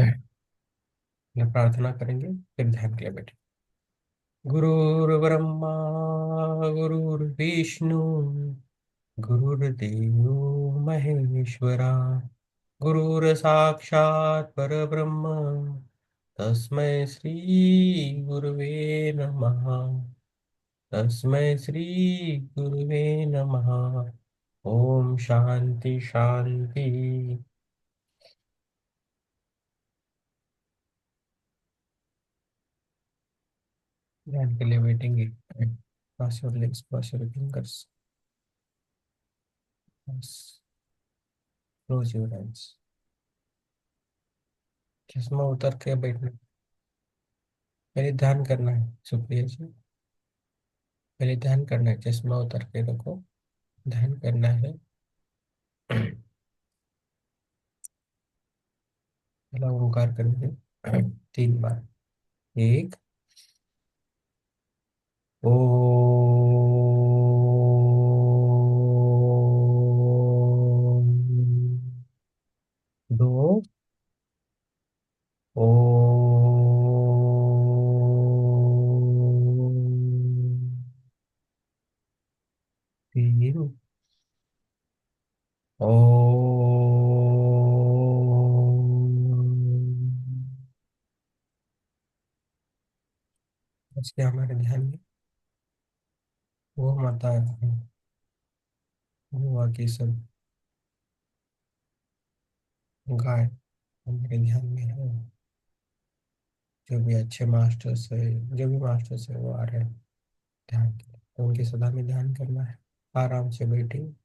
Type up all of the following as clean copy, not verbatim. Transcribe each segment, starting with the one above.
पहले प्रार्थना करेंगे, फिर ध्यान के लिए बैठे। गुरुर्ब्रह्मा गुरुर्विष्णु गुरुर्देवो महेश्वरा, गुरुर्साक्षात् परब्रह्म तस्मै श्री गुरुवे नमः। तस्मै श्री गुरुवे नमः। ओम शांति शांति। ध्यान के लिए बैठेंगे। Cross your legs, cross your fingers. Yes. Close your eyes. चश्मा उतार के बैठना। पहले ध्यान करना है सुप्रिया जी। पहले ध्यान करना है, चश्मा उतार के रखो। ध्यान करना है। पहला ओंकार करेंगे 3 बार। एक, ओ, दो, ओ, तीन, ओ। इसके हमारे ध्यान में वो माता है, वो बाकी सब गाय हमारे ध्यान में है। जो भी अच्छे मास्टर्स है, जो भी मास्टर्स है वो आ रहे हैं ध्यान के लिए, तो उनकी सदा में ध्यान करना है। आराम से बैठे।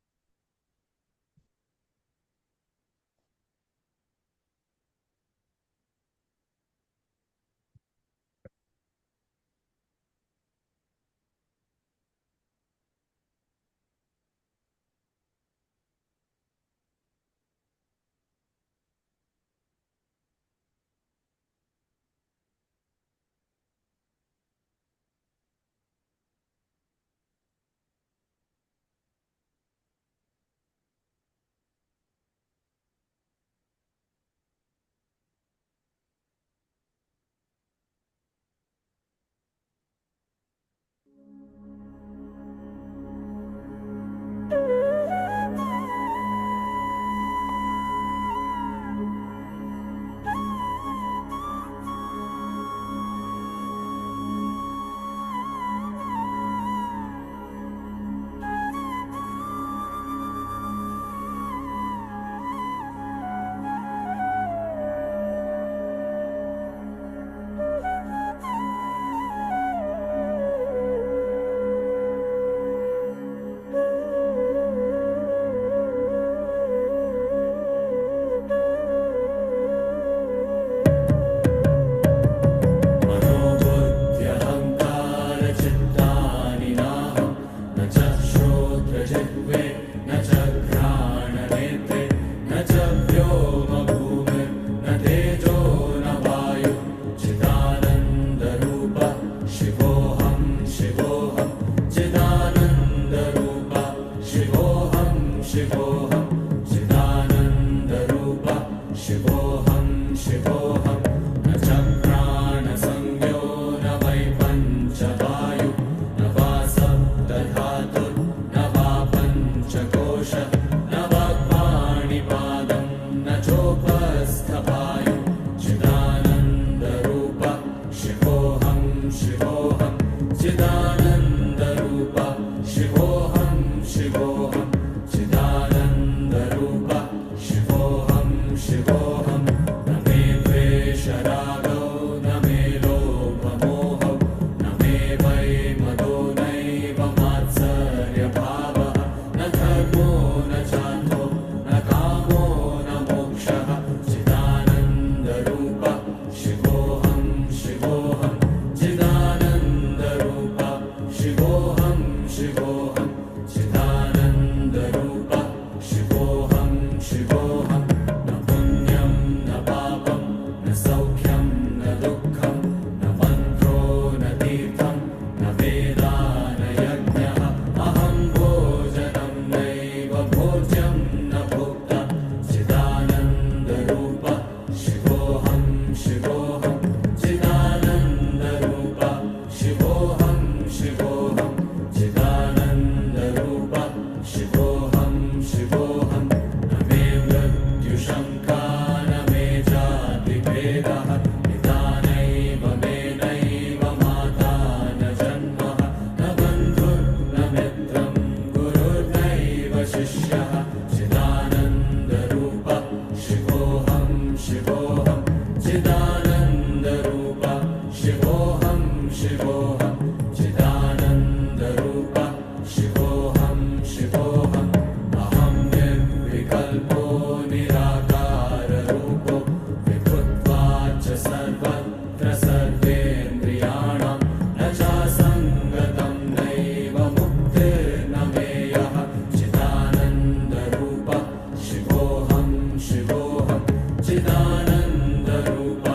शिवोऽहं चिदानन्दरूप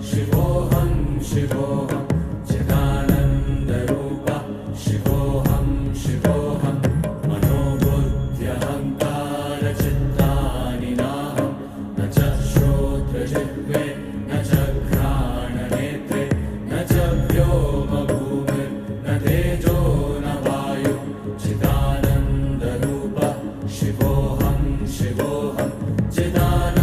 शिवोऽहं शिवोऽहं चिदानन्दरूप शिवोऽहं शिवोऽहं मनोबुद्ध्यहङ्कारचित्तानि नाहं न च श्रोत्रजिह्वे न च घ्राणनेत्रे न च व्योमभूमिर्न तेजो न वायुः चिदानन्दरूप शिवोऽहं शिवोऽहं चिदानन्दरूप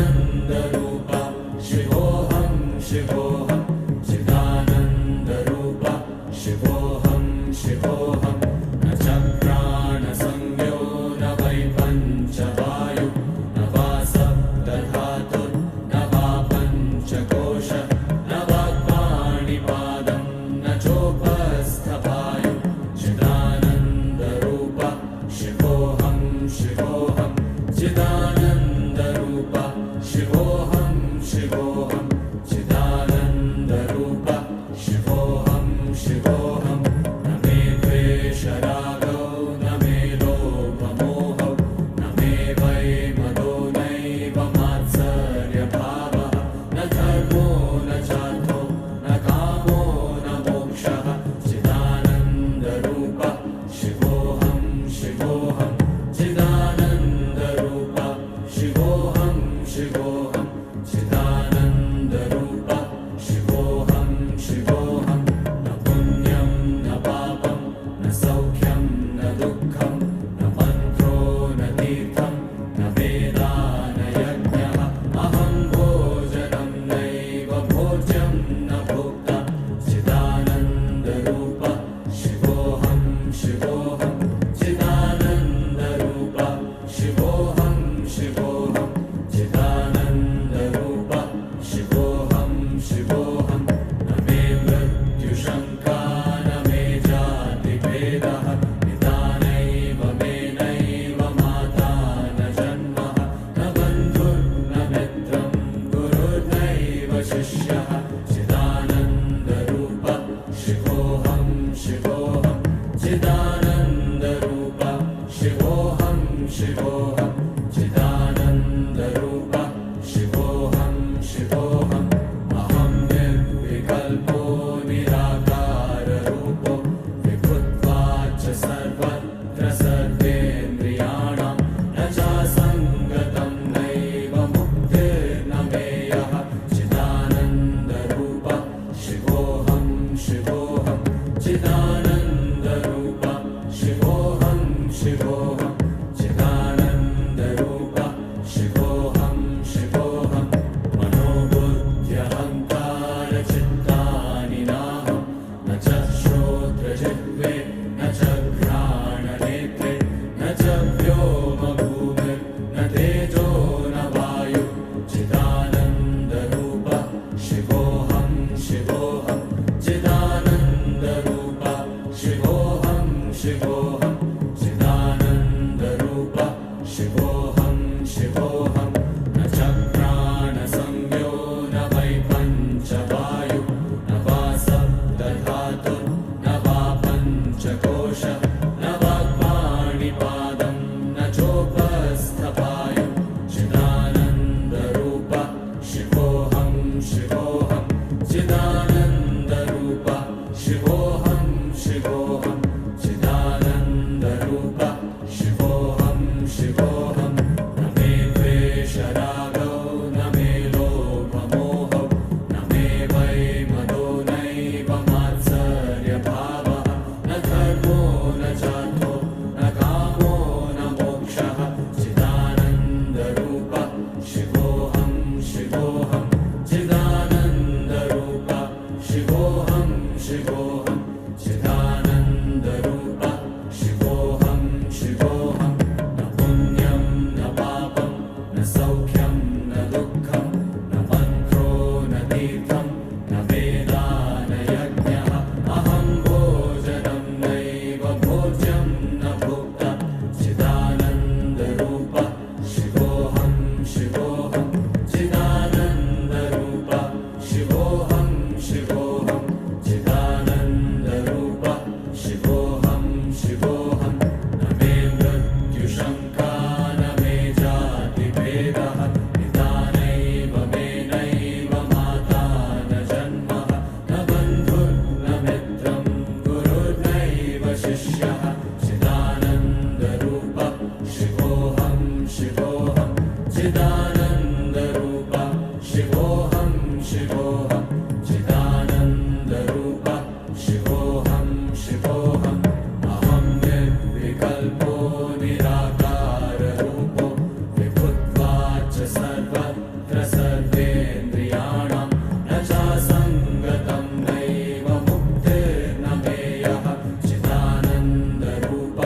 सर्वत्र सर्वेन्द्रियाणां न चासङ्गतं नैव मुक्तिर्न मेयः चिदानन्दरूप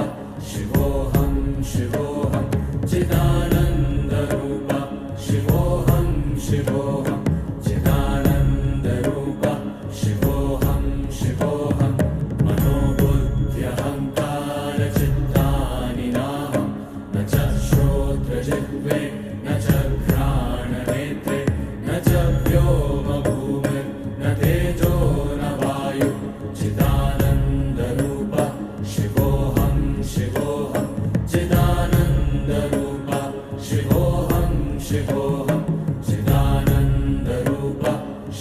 शिवोऽहं शिवोऽहं चिदानन्दरूप शिवोऽहं शिवोऽहं चिदानन्दरूप शिवोऽहं शिवोऽहं मनोबुद्ध्यहङ्कारचित्तानि नाहं न च श्रोत्रजिह्वे न च घ्राणनेत्रे न च व्योमभूमिर्न तेजो न वायु चिदानन्दरूप शिवोऽहं शिवोऽहं चिदानन्दरूप शिवोऽहं शिवोऽहं चिदानन्दरूप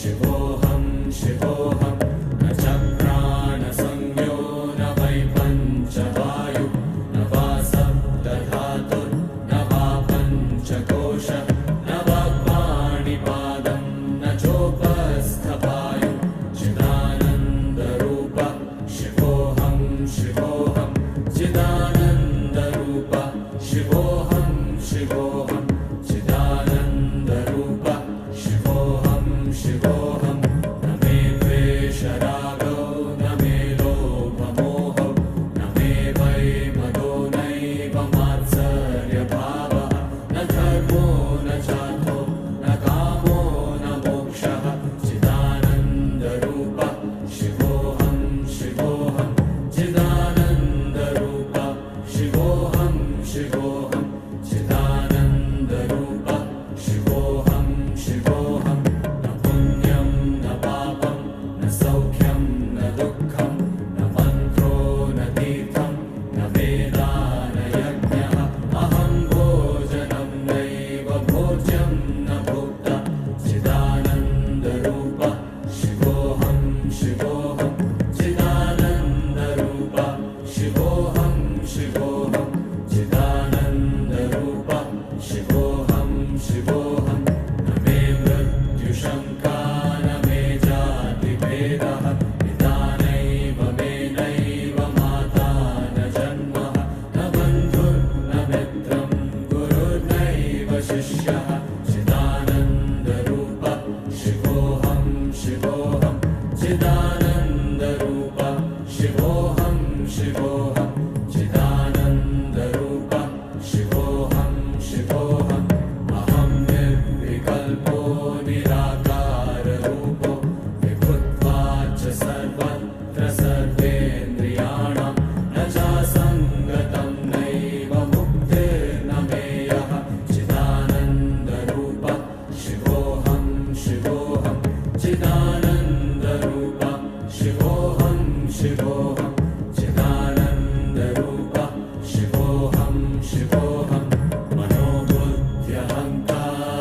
शिवोऽहं शिवोऽहं न च प्राणसंज्ञो न वै पञ्चवायु न वा सप्तधातुर्न वा पञ्चकोश न वा पाणिपादं न चोपस्थपायु चिदानन्दरूप शिवोऽहं शिवोऽहं चिदानन्दरूप शिवोऽहं शिवोऽहं चिदानन्दरूप शिवोऽहं शिवोऽहं न मे द्वेषरागो न मे लोभमोहो न मे वै मदो नैव मात्सर्यभावः न धर्मो न चार्थो न कामो न मोक्षः चिदानन्दरूप शिवोऽहं शिवोऽहं चिदानन्दरूप शिवोऽहं शिवोऽहं चिदानन्दरूप शिवोऽहं शिवोऽहं न पुण्यं न पापं न सौख्यं न दुःखं न मन्त्रो न तीर्थं न वेदा न यज्ञः अहं भोजनं नैव भोज्यं न भोक्ता चिदानन्दरूप शिवोऽहं शिवोऽहं चिदानन्दरूप शिवोऽहं शिवोऽहं चिदानन्दरूप शिवोऽहं शिवोऽहं न मे मृत्युशङ्का न मे जातिभेदः पिता नैव मे नैव माता न जन्मः न बन्धुर्न मित्रं गुरुर्नैव शिष्यः चिदानन्दरूप शिवोऽहं शिवोऽहं चिदानन्दरूप शिवोऽहं शिवोऽहं चिदानन्दरूप शिवोऽहं शिवोऽहम् अहं निर्विकल्पो निराकाररूपो विभुत्वाच्च सर्वत्र सर्वेन्द्रियाणां न चासङ्गतं नैव मुक्तिर्न मेयः चिदानन्दरूप शिवोऽहं शिवोऽहं चिदानन्दरूप शिवोऽहं शिवोऽहं चिदानन्दरूप शिवोऽहं शिवोऽहं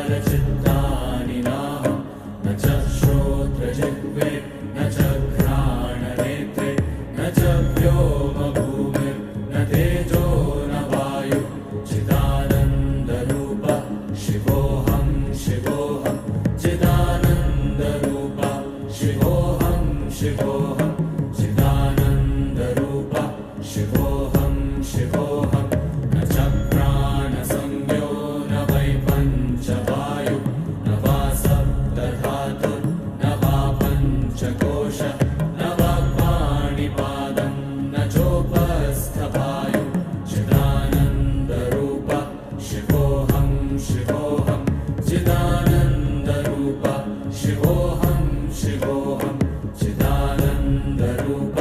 मनोबुद्ध्यहङ्कारचित्तानि नाहं न च श्रोत्रजिह्वे न च घ्राणनेत्रे न च व्योमभूमिर्न तेजो न वायु चिदानन्दरूप शिवोऽहं शिवोऽहं चिदानन्दरूप शिवोऽहं शिवोऽहं चिदानन्दरूप शिवोऽहं शिवोऽहं न च प्राणसंज्ञो न वै पञ्चवायु न वा सप्तधातुर्न वा पञ्चकोश न वा पाणिपादं न चोपस्थपायु चिदानन्दरूप शिवोऽहं शिवोऽहं चिदानन्दरूप शिवोऽहं शिवोऽहं चिदानन्दरूप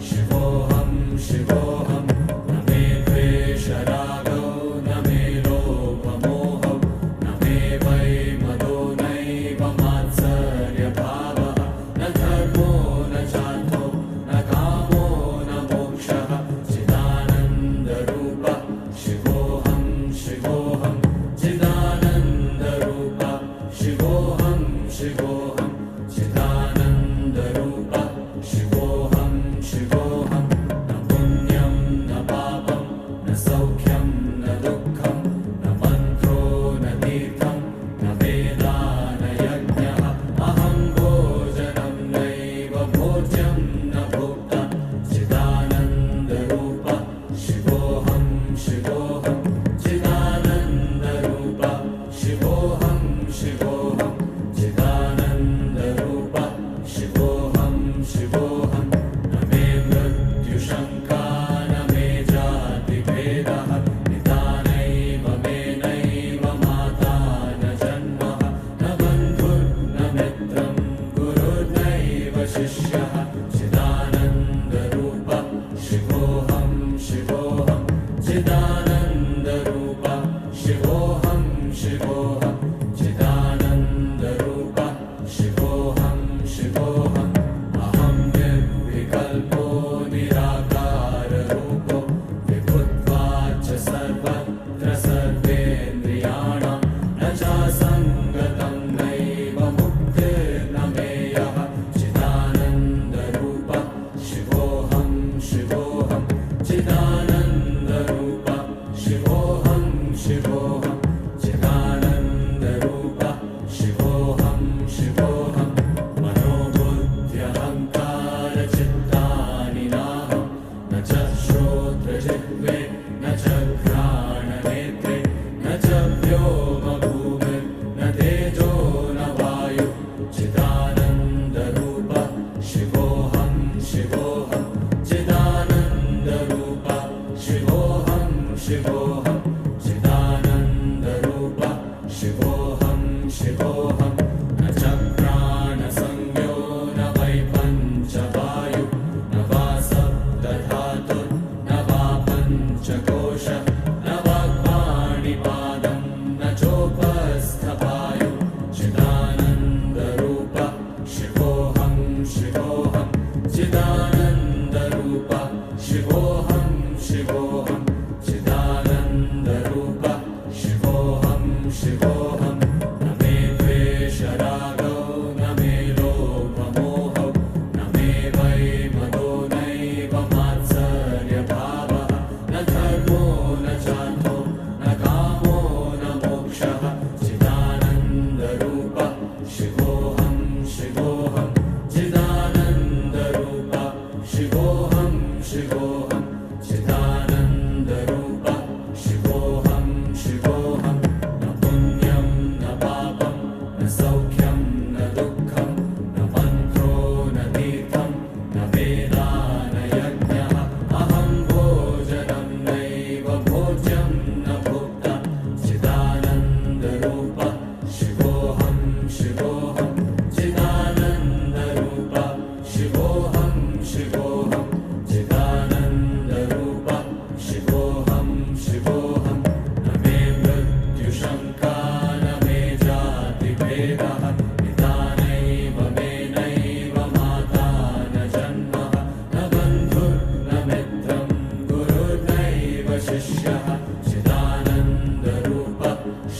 शिवोऽहं शिवोऽहं न मे द्वेषरागो न मे लोभमोहो न मे वै शिवोऽहं न च प्राणसंज्ञो न वै पञ्चवायु न वा सप्तधातुर्न वा पञ्चकोश न वाक्पाणिपादं न चोपस्थपायु चिदानन्दरूप शिवोऽहं शिवोऽहं चिदानन्दरूप शिवोऽहं शिवोऽहं चिदानन्दरूप शिवोऽहं शिवोऽहं न मे द्वेषरागौ न मे लोभमोहौ न मे वै मदो नैव मात्सर्यभावः न धर्मो न चार्थो न कामो न मोक्षः चिदानन्दरूप शिवोऽहं शिवोऽहं चिदानन्दरूप शिवोऽहं शिवोऽहं चिदानन्दरूप शिवोऽहं शिवोऽहं न पुण्यं न पापं न सौख्यं न दुःखं न मन्त्रो न तीर्थं न वेदा न यज्ञः अहं भोजनं नैव भोज्यं न भोक्ता चिदानन्दरूप शिवोऽहं शिवोऽहं चिदानन्दरूप शिवोऽहं शिवोऽहं चिदानन्दरूप शिवोऽहं शिवोऽहं न मे मृत्युशङ्का न मे जातिभेदः पिता नैव मे नैव माता न जन्मः न बन्धुर्न मित्रं गुरुर्नैव शिष्यः चिदानन्दरूप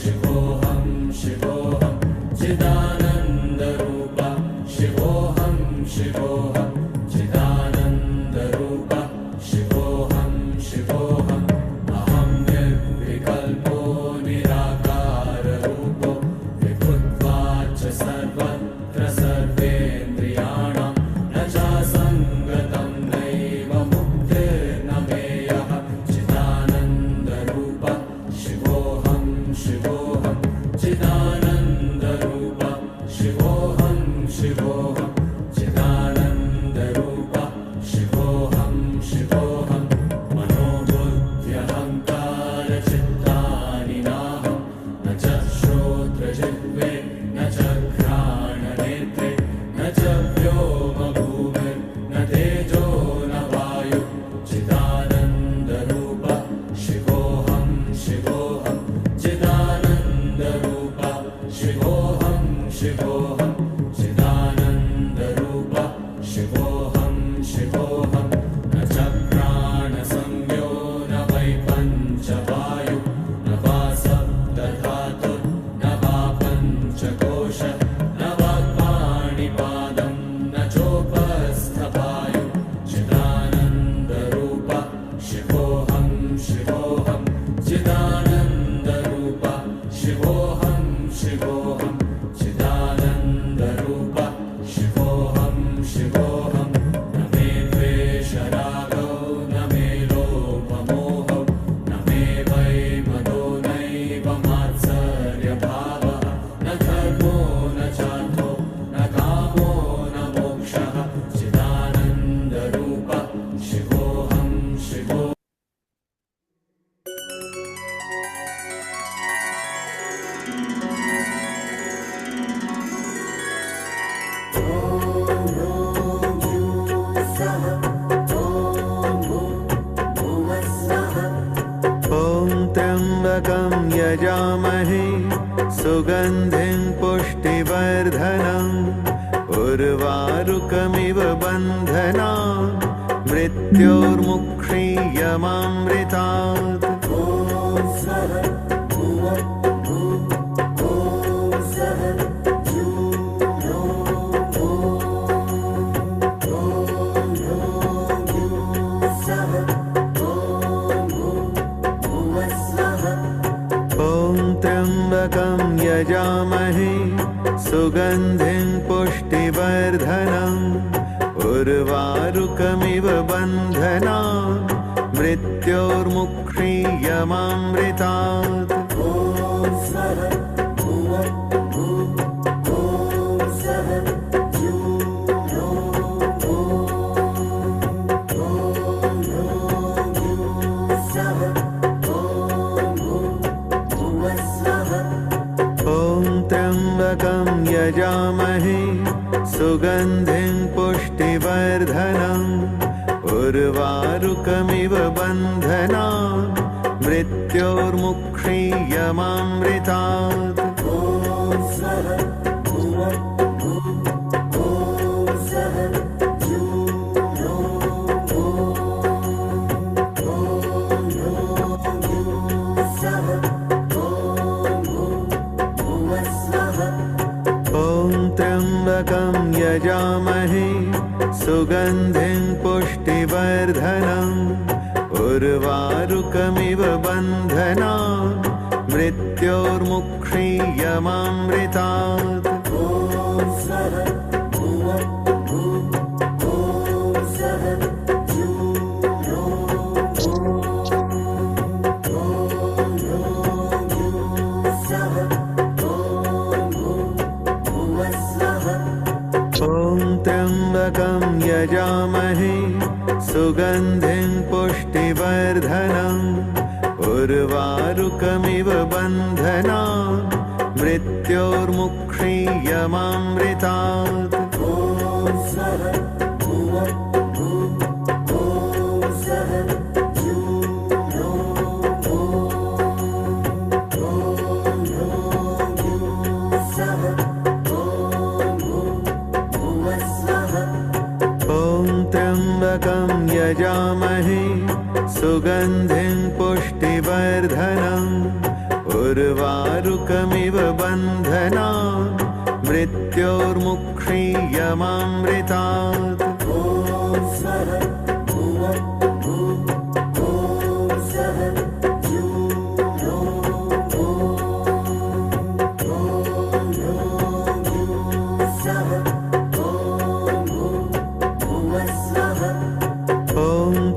शिवोऽहं शिवोऽहं चिदानन्दरूप शिवोऽहं शिवोऽहं चिदानन्दरूप शिवोऽहं शिवोऽहम् अहं निर्विकल्पो निराकाररूपो विभुत्वाच्च सर्वत्र सर्वेन्द्रियाणां न चासङ्गतं नैव मुक्तिर्न मेयः चिदानन्दरूप शिवोऽहं शिवोऽहं चिदानन्दरूप शिवोऽहं शिवोऽहं चिदानन्दरूप शिवोऽहं शिवोऽहं मनोबुद्ध्यहङ्कारचित्तानि नाहं न च श्रोत्रजिह्वे न च घ्राणनेत्रे न च व्योमभूमिर्न तेजो न वायु चिदानन्दरूप शिवोऽहं शिवोऽहं चिदानन्दरूप शिवोऽहं शिवोऽहं चिदानन्दरूप शिवोऽहं शिवोऽहं न च प्राणसंज्ञो न वै पञ्चवायु न वा सप्तधातुर्न वा पञ्चकोश न वाक्पाणिपादं न चोपस्थपायु चिदानन्दरूप शिवोऽहं शिवोऽहं चिदानन्दरूप शिवोऽहं शिवोऽहं चिदानन्दरूप शिवोऽहं शिवोऽहं न मे द्वेषरागौ न मे लोभमोहौ न मे वै मदो नैव मात्सर्यभावः न धर्मो न चार्थो न कामो न मोक्षः चिदानन्दरूप शिवोऽहं शिवोऽहं ॐ त्र्यम्बकं यजामहे सुगन्धिं पुष्टिवर्धनम् उर्वारुकमिव बन्धनान् मृत्योर्मुक्षीयमामृतात् ॐ त्र्यम्बकं यजामहे सुगन्धिं पुष्टिवर्धनम् उर्वारुकमिव बन्धनान् मृत्योर्मुक्षीयमामृतात् त्र्यम्बकं यजामहे सुगन्धिं पुष्टिवर्धनम् उर्वारुकमिव बन्धनान् मृत्योर्मुक्षीयमामृतात् त्र्यम्बकं यजामहे सुगन्धिं पुष्टिवर्धनम् उर्वारुकमिव बन्धनान् मृत्योर्मुक्षीयमामृतात् त्र्यम्बकं यजामहे सुगन्धिं पुष्टिवर्धनम् उर्वारुकमिव बन्धनान् मृत्योर्मुक्षीयमामृतात् त्र्यम्बकं यजामहे सुगन्धिं पुष्टिवर्धनम् उर्वारुकमिव बन्धनान् मृत्योर्मुक्षीयमामृतात्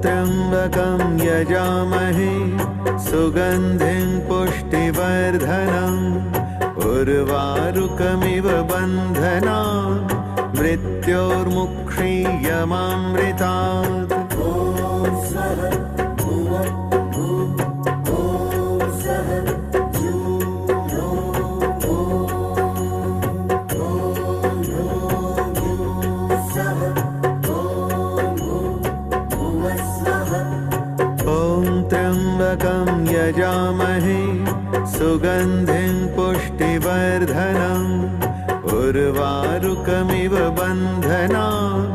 त्र्यम्बकं यजामहे सुगन्धिं पुष्टिवर्धनम् उर्वारुकमिव बन्धनान् मृत्योर्मुक्षीयमामृतात् त्र्यम्बकं यजामहे सुगन्धिं पुष्टिवर्धनम् उर्वारुकमिव बन्धनान्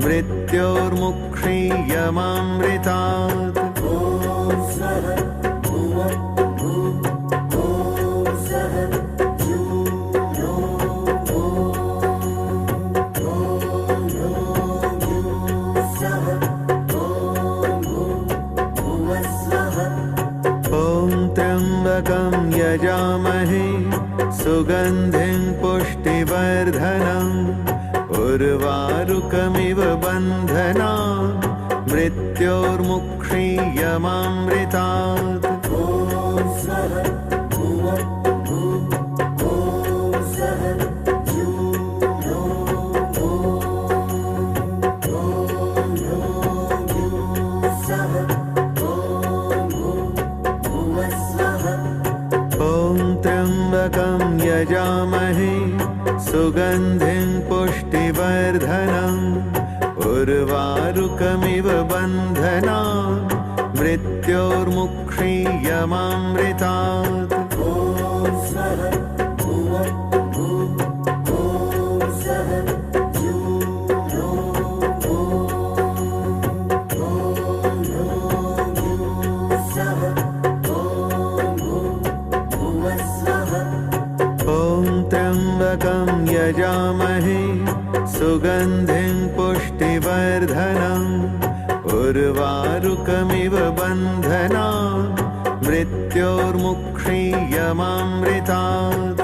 मृत्योर्मुक्षीयमामृतात् त्र्यम्बकं यजामहे सुगन्धिं पुष्टिवर्धनम् उर्वारुकमिव बन्धनान् मृत्योर्मुक्षीयमामृतात् त्र्यम्बकं यजामहे सुगन्धिं पुष्टिवर्धनम् उर्वारुकमिव बन्धनान् मृत्योर्मुक्षीयमामृतात् त्र्यम्बकं यजामहे सुगन्धिं पुष्टिवर्धनम् उर्वारुकमिव बन्धनान् मृत्योर्मुक्षीयमामृतात्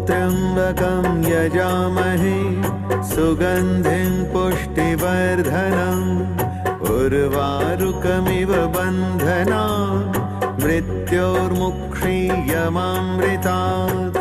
त्र्यम्बकं यजामहे सुगन्धिं पुष्टिवर्धनम् उर्वारुकमिव बन्धनान् मृत्योर्मुक्षीयमामृतात्।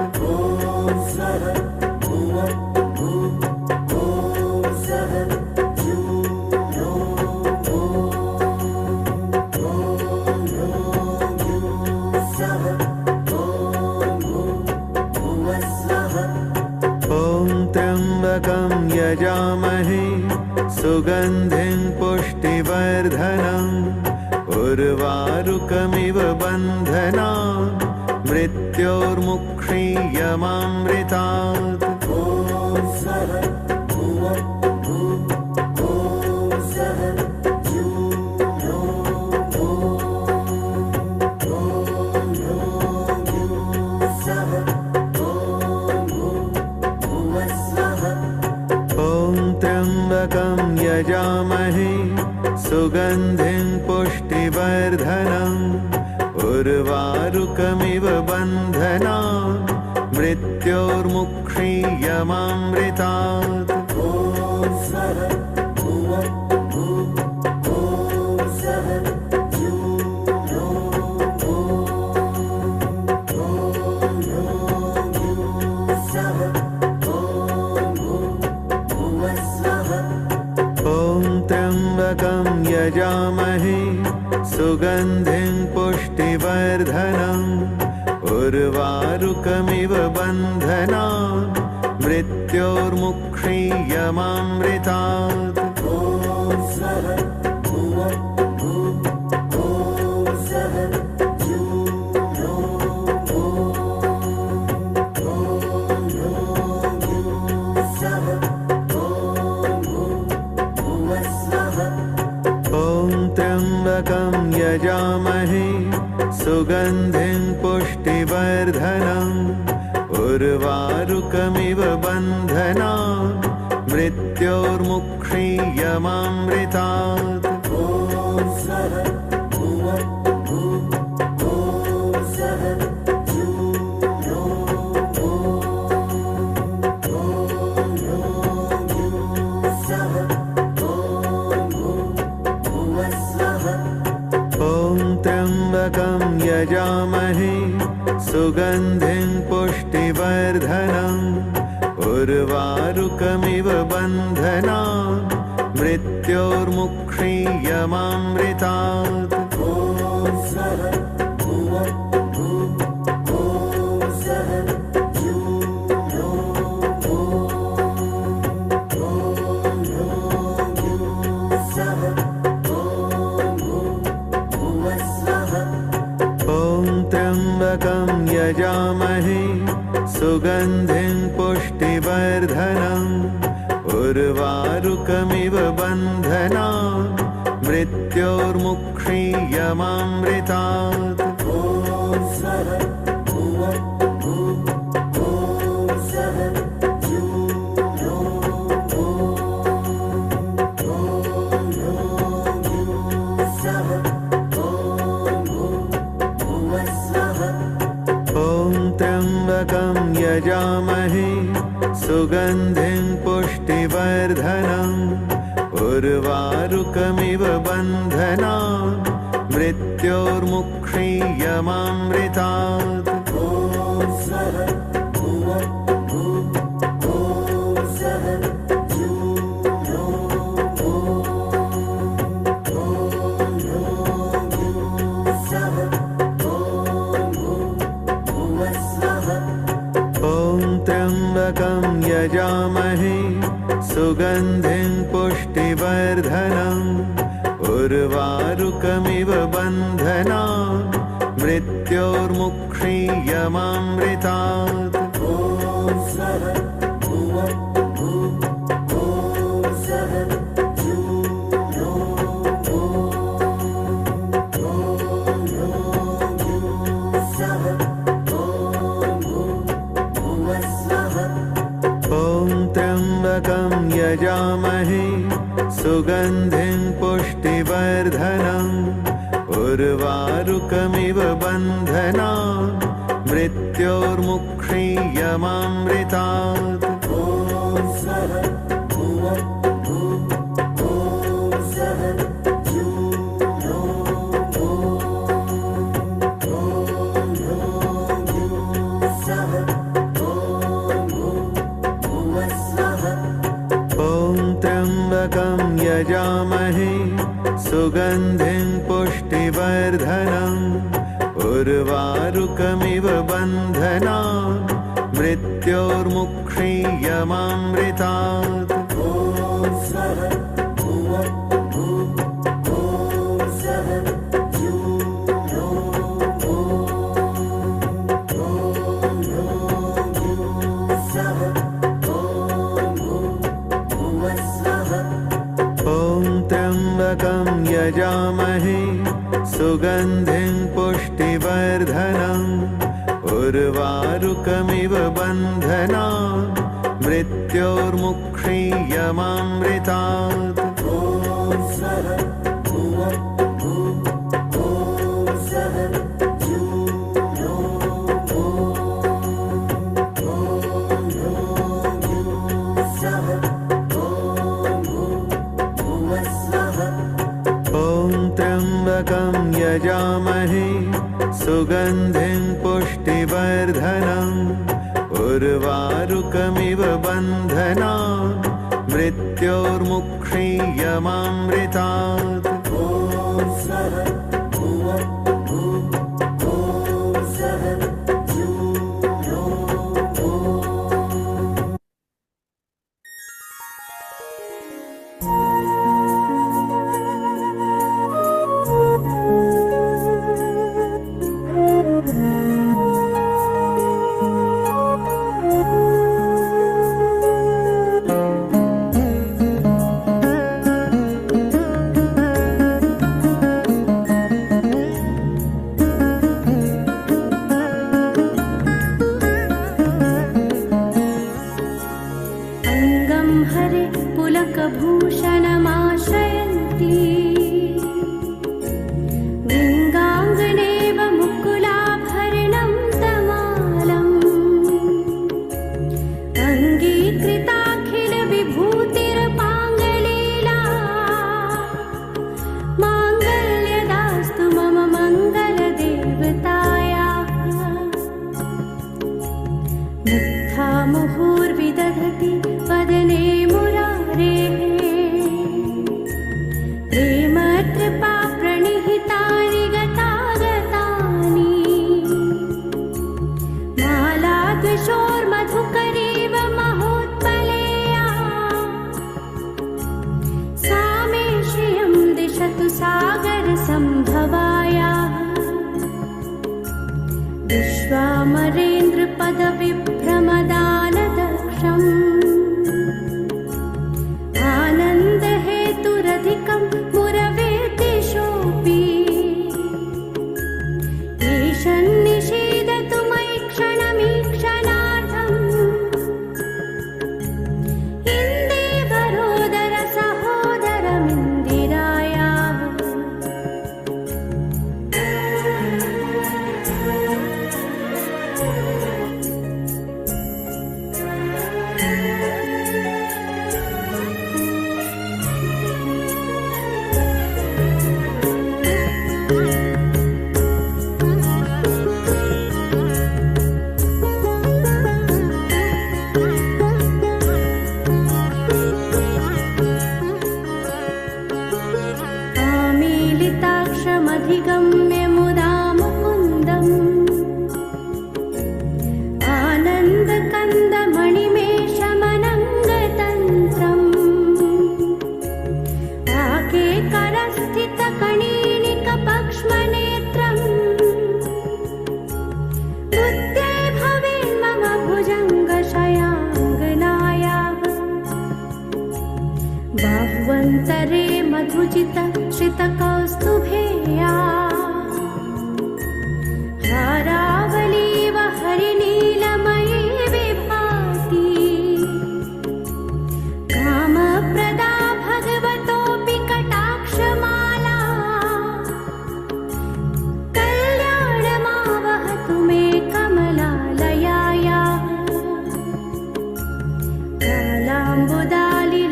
त्र्यम्बकं यजामहे सुगन्धिं पुष्टिवर्धनम् उर्वारुकमिव बन्धनान् मृत्योर्मुक्षीयमामृतात्। त्र्यम्बकं यजामहे सुगन्धिं पुष्टिवर्धनम् उर्वारुकमिव बन्धनान् मृत्योर्मुक्षीयमामृतात्। त्र्यम्बकं यजामहे सुगन्धिं पुष्टिवर्धनम् उर्वारुकमिव बन्धनान् मृत्योर्मुक्षीयमामृतात्। त्र्यम्बकं यजामहे सुगन्धिं पुष्टिवर्धनम् उर्वारुकमिव बन्धनान् मृत्योर्मुक्षीयमामृतात्। त्र्यम्बकं यजामहे सुगन्धिं पुष्टिवर्धनम् उर्वारुकमिव बन्धनान् मृत्योर्मुक्षीयमामृतात्। त्र्यम्बकं यजामहे सुगन्धिं पुष्टिवर्धनम् उर्वारुकमिव बन्धनान् मृत्योर्मुक्षीयमामृतात्। त्र्यम्बकं यजामहे सुगन्धिं पुष्टिवर्धनम् उर्वारुकमिव बन्धनान् मृत्योर्मुक्षीयमामृतात्। त्र्यम्बकं यजामहे सुगन्धिं पुष्टिवर्धनम् उर्वारुकमिव बन्धनान् मृत्योर्मुक्षीयमामृतात्। त्र्यम्बकं यजामहे सुगन्धिं पुष्टिवर्धनम् उर्वारुकमिव बन्धनान् मृत्योर्मुक्षीयमामृतात्। सुगन्धिं पुष्टिवर्धनम् उर्वारुकमिव बन्धनान् मृत्योर्मुक्षीयमामृतात् त्र्यम्बकं यजामहे सुगन्धिं पुष्टिवर्धनम् उर्वारुकमिव बन्धनान् मृत्योर्मुक्षीयमामृतात् यजामहे सुगन्धिं पुष्टिवर्धनम् उर्वारुकमिव बन्धनान् मृत्योर्मुक्षीयमामृतात्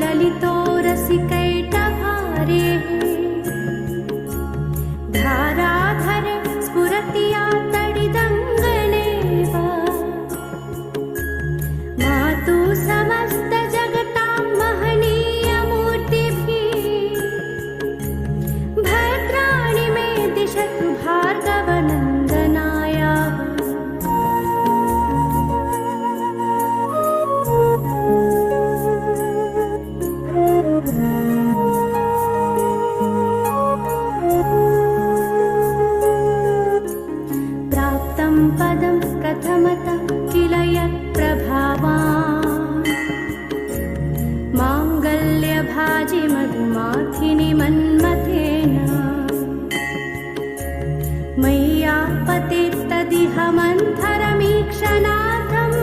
ललितो रसिकैटभारे प्रथमतः किल यत्प्रभावान् माङ्गल्यभाजि मधुमाथिनि मन्मथेन मय्यापते तदिह मन्थरमीक्षनाथम्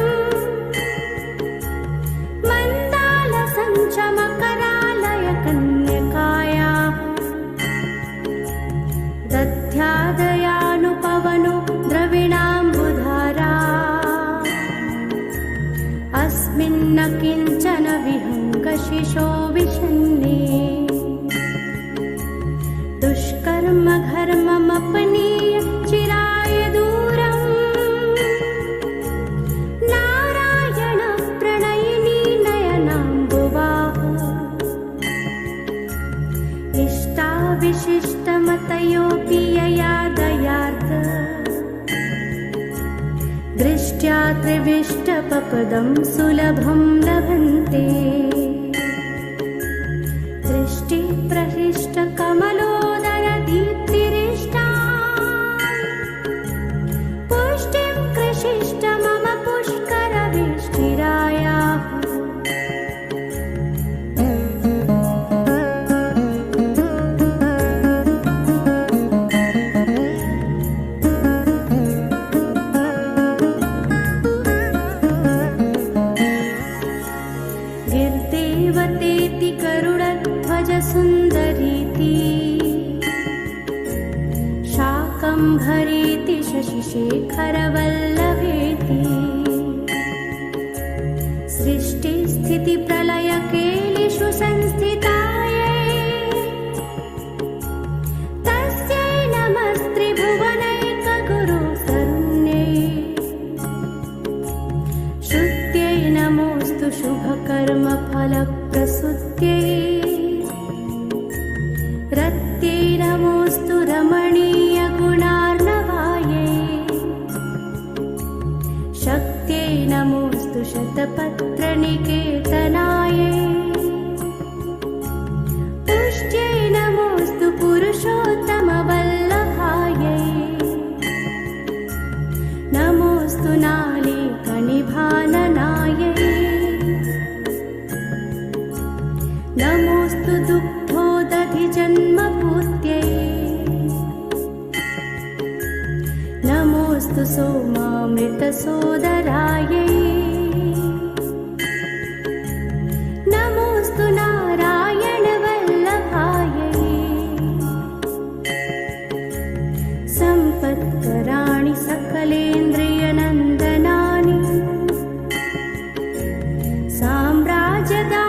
मन्दालसञ्चमकरालय कन्यकायाः दध्यादयानुपवनो द्रविणाम्बुधारा अस्मिन्न किञ्चन विहङ्गशिशो विषन्ने दुष्कर्म घर्ममपनीय चिराय दूरम् नारायण प्रणयिनी नयनाम्बुवाः इष्टाविशिष्टमतयोऽपि यया दयार्थ दृष्ट्या त्रिविष्टपपदं सुलभं लभन्ते दृष्टिप्रहृष्टकमलोदर दीप्तिरिष्टा पुष्टिं कृषिष्ट मम पुष्करवेष्टिरायाः गिर्देवतेति गरुडध्वज सुन्दरीति शाकम्भरीति शशिशेखरवल्लभेति सृष्टिस्थितिप्रलयकेलिषु संस्थितायै तस्यै नमस्त्रिभुवनैकगुरुसरुण्यै श्रुत्यै नमोऽस्तु शुभकर्मफलप्रसूत्यै रत्यै नमोऽस्तु रमणीयगुणार्णवायै शक्त्यै नमोऽस्तु शतपत्रनिकेतनायै पुष्ट्यै नमोऽस्तु पुरुषोत्तमवल्लभायै नमोऽस्तु नालीकनिभाननायै नमोऽस्तु दुग्धोदधिजन्मपूत्यै नमोऽस्तु सोमामृतसोदरायै नमोऽस्तु नारायणवल्लभायै सम्पत्कराणि सकलेन्द्रियनन्दनानि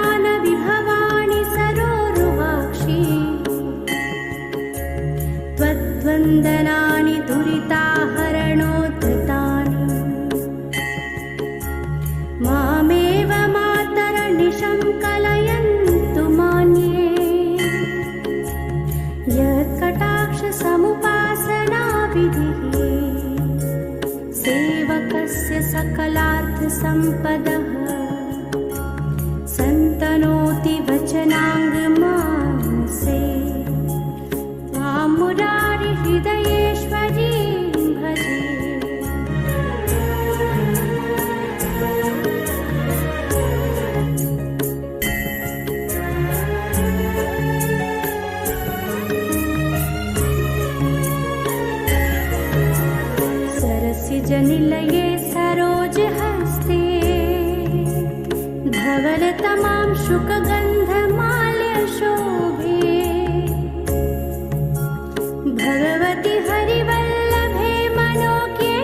साम्राज्यदानविभवानि सरोरुहाक्षि त्वद्वन्दनानि दुरिताहरणोद्धतानि मामेव मातरनिशं कलयन्तु मान्ये यत्कटाक्षसमुपासनाविधिः सेवकस्य सकलार्थसम्पदः सन्तनोति वचनाङ्गमानसे त्वां मुरारिहृदयेश्वरीं भजे सरसिजनिलये सरोजहस्ते धवलतमां शुकगन्धमाल्यशोभे भगवति हरिवल्लभे मनोज्ञे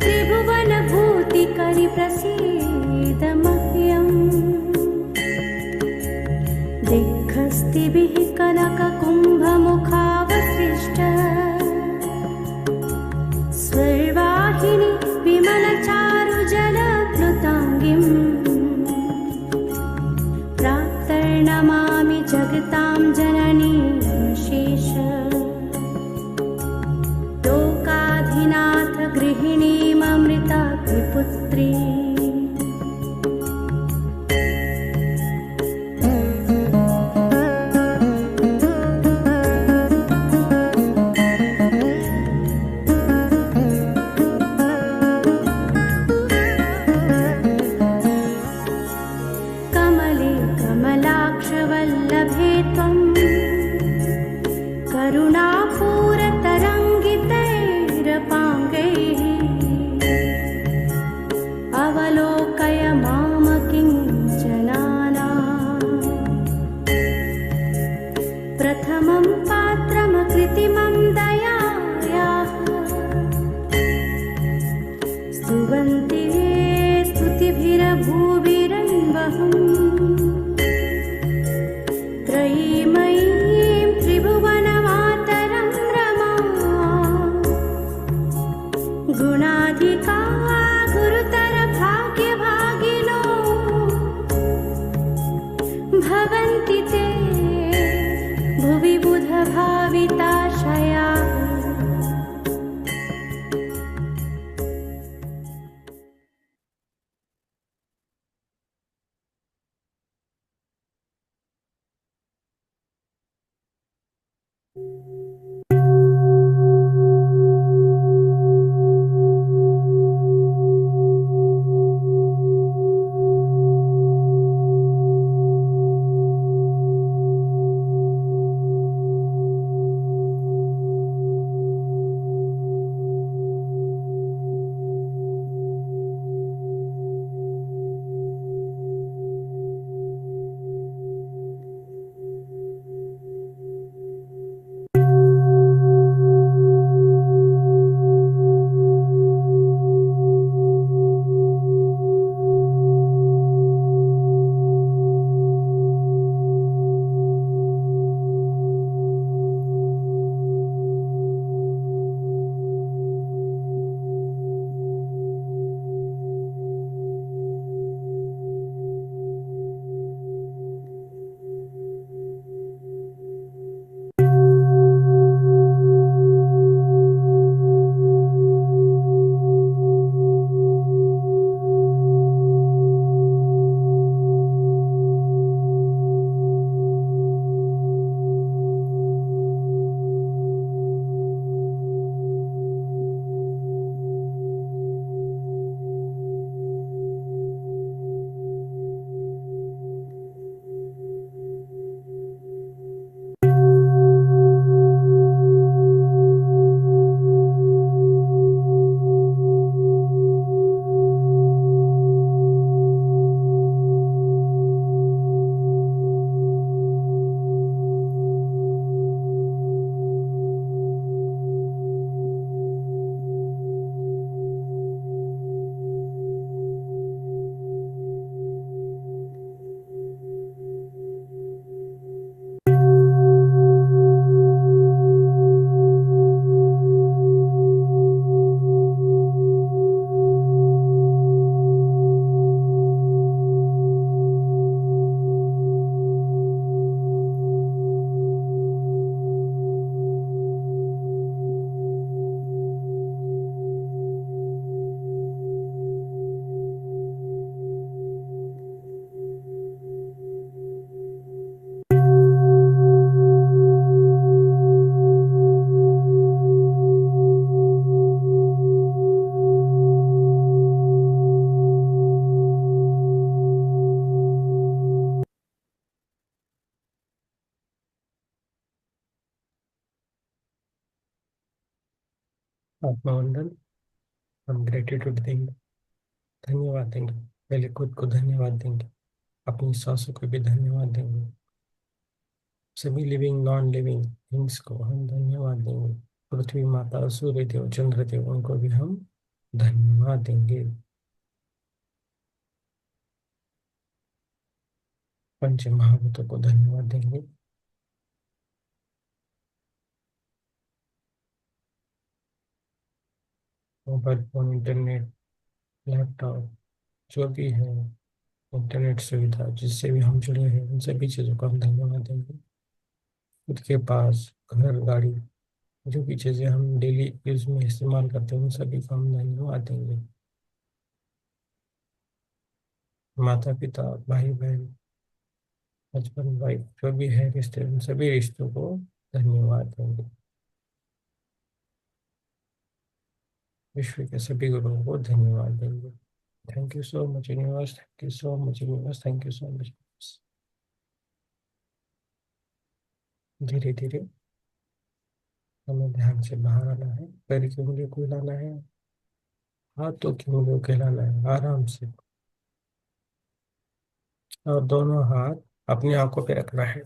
त्रिभुवनभूतिकरि प्रसीद मह्यम् दिग्हस्तिभिः कनककुम्भमुखावसृष्ट स्वर्वाहिनि विमलचारुजलप्लुताङ्गिम् प्राप्तर्नमामि जगतां जननी शेष लोकाधिनाथ गृहिणीममृताग्निपुत्री स्तुवन्ति स्तुतिभिर्भुविरन्वहम् त्रयीमयीं त्रिभुवनमातरं रमा गुणाधिका गुरुतर भाग्यभागिनो भवन्ति ते भुवि बुधभाविताशया आत्मवंदन। हम ग्रेटिट्यूड देंगे, धन्यवाद देंगे। पहले खुद को धन्यवाद देंगे, अपनी सांसों को भी धन्यवाद देंगे, सभी लिविंग नॉन लिविंग थिंग्स को हम धन्यवाद देंगे। पृथ्वी माता, सूर्य देव, चंद्र देव, उनको भी हम धन्यवाद देंगे। पंच महाभूतों को धन्यवाद देंगे। मोबाइल फोन, इंटरनेट, लैपटॉप, जो भी है इंटरनेट सुविधा जिससे भी हम जुड़े हैं, उन सभी चीज़ों को हम धन्यवाद देंगे। खुद के पास घर, गाड़ी, जो भी चीज़ें हम डेली यूज में इस्तेमाल करते हैं, उन सभी को हम धन्यवाद देंगे। माता पिता, भाई बहन, हस्बैंड वाइफ, जो भी है रिश्ते, उन सभी रिश्तों को धन्यवाद देंगे। विश्व के सभी गुरुओं को धन्यवाद देंगे। Thank you so much universe, thank you so much universe, thank you so much. धीरे धीरे हमें ध्यान से बाहर आना है। पैर की उंगलियों को हिलाना है, हाथों की उंगलियों को हिलाना है आराम से, और दोनों हाथ अपनी आंखों पे रखना है।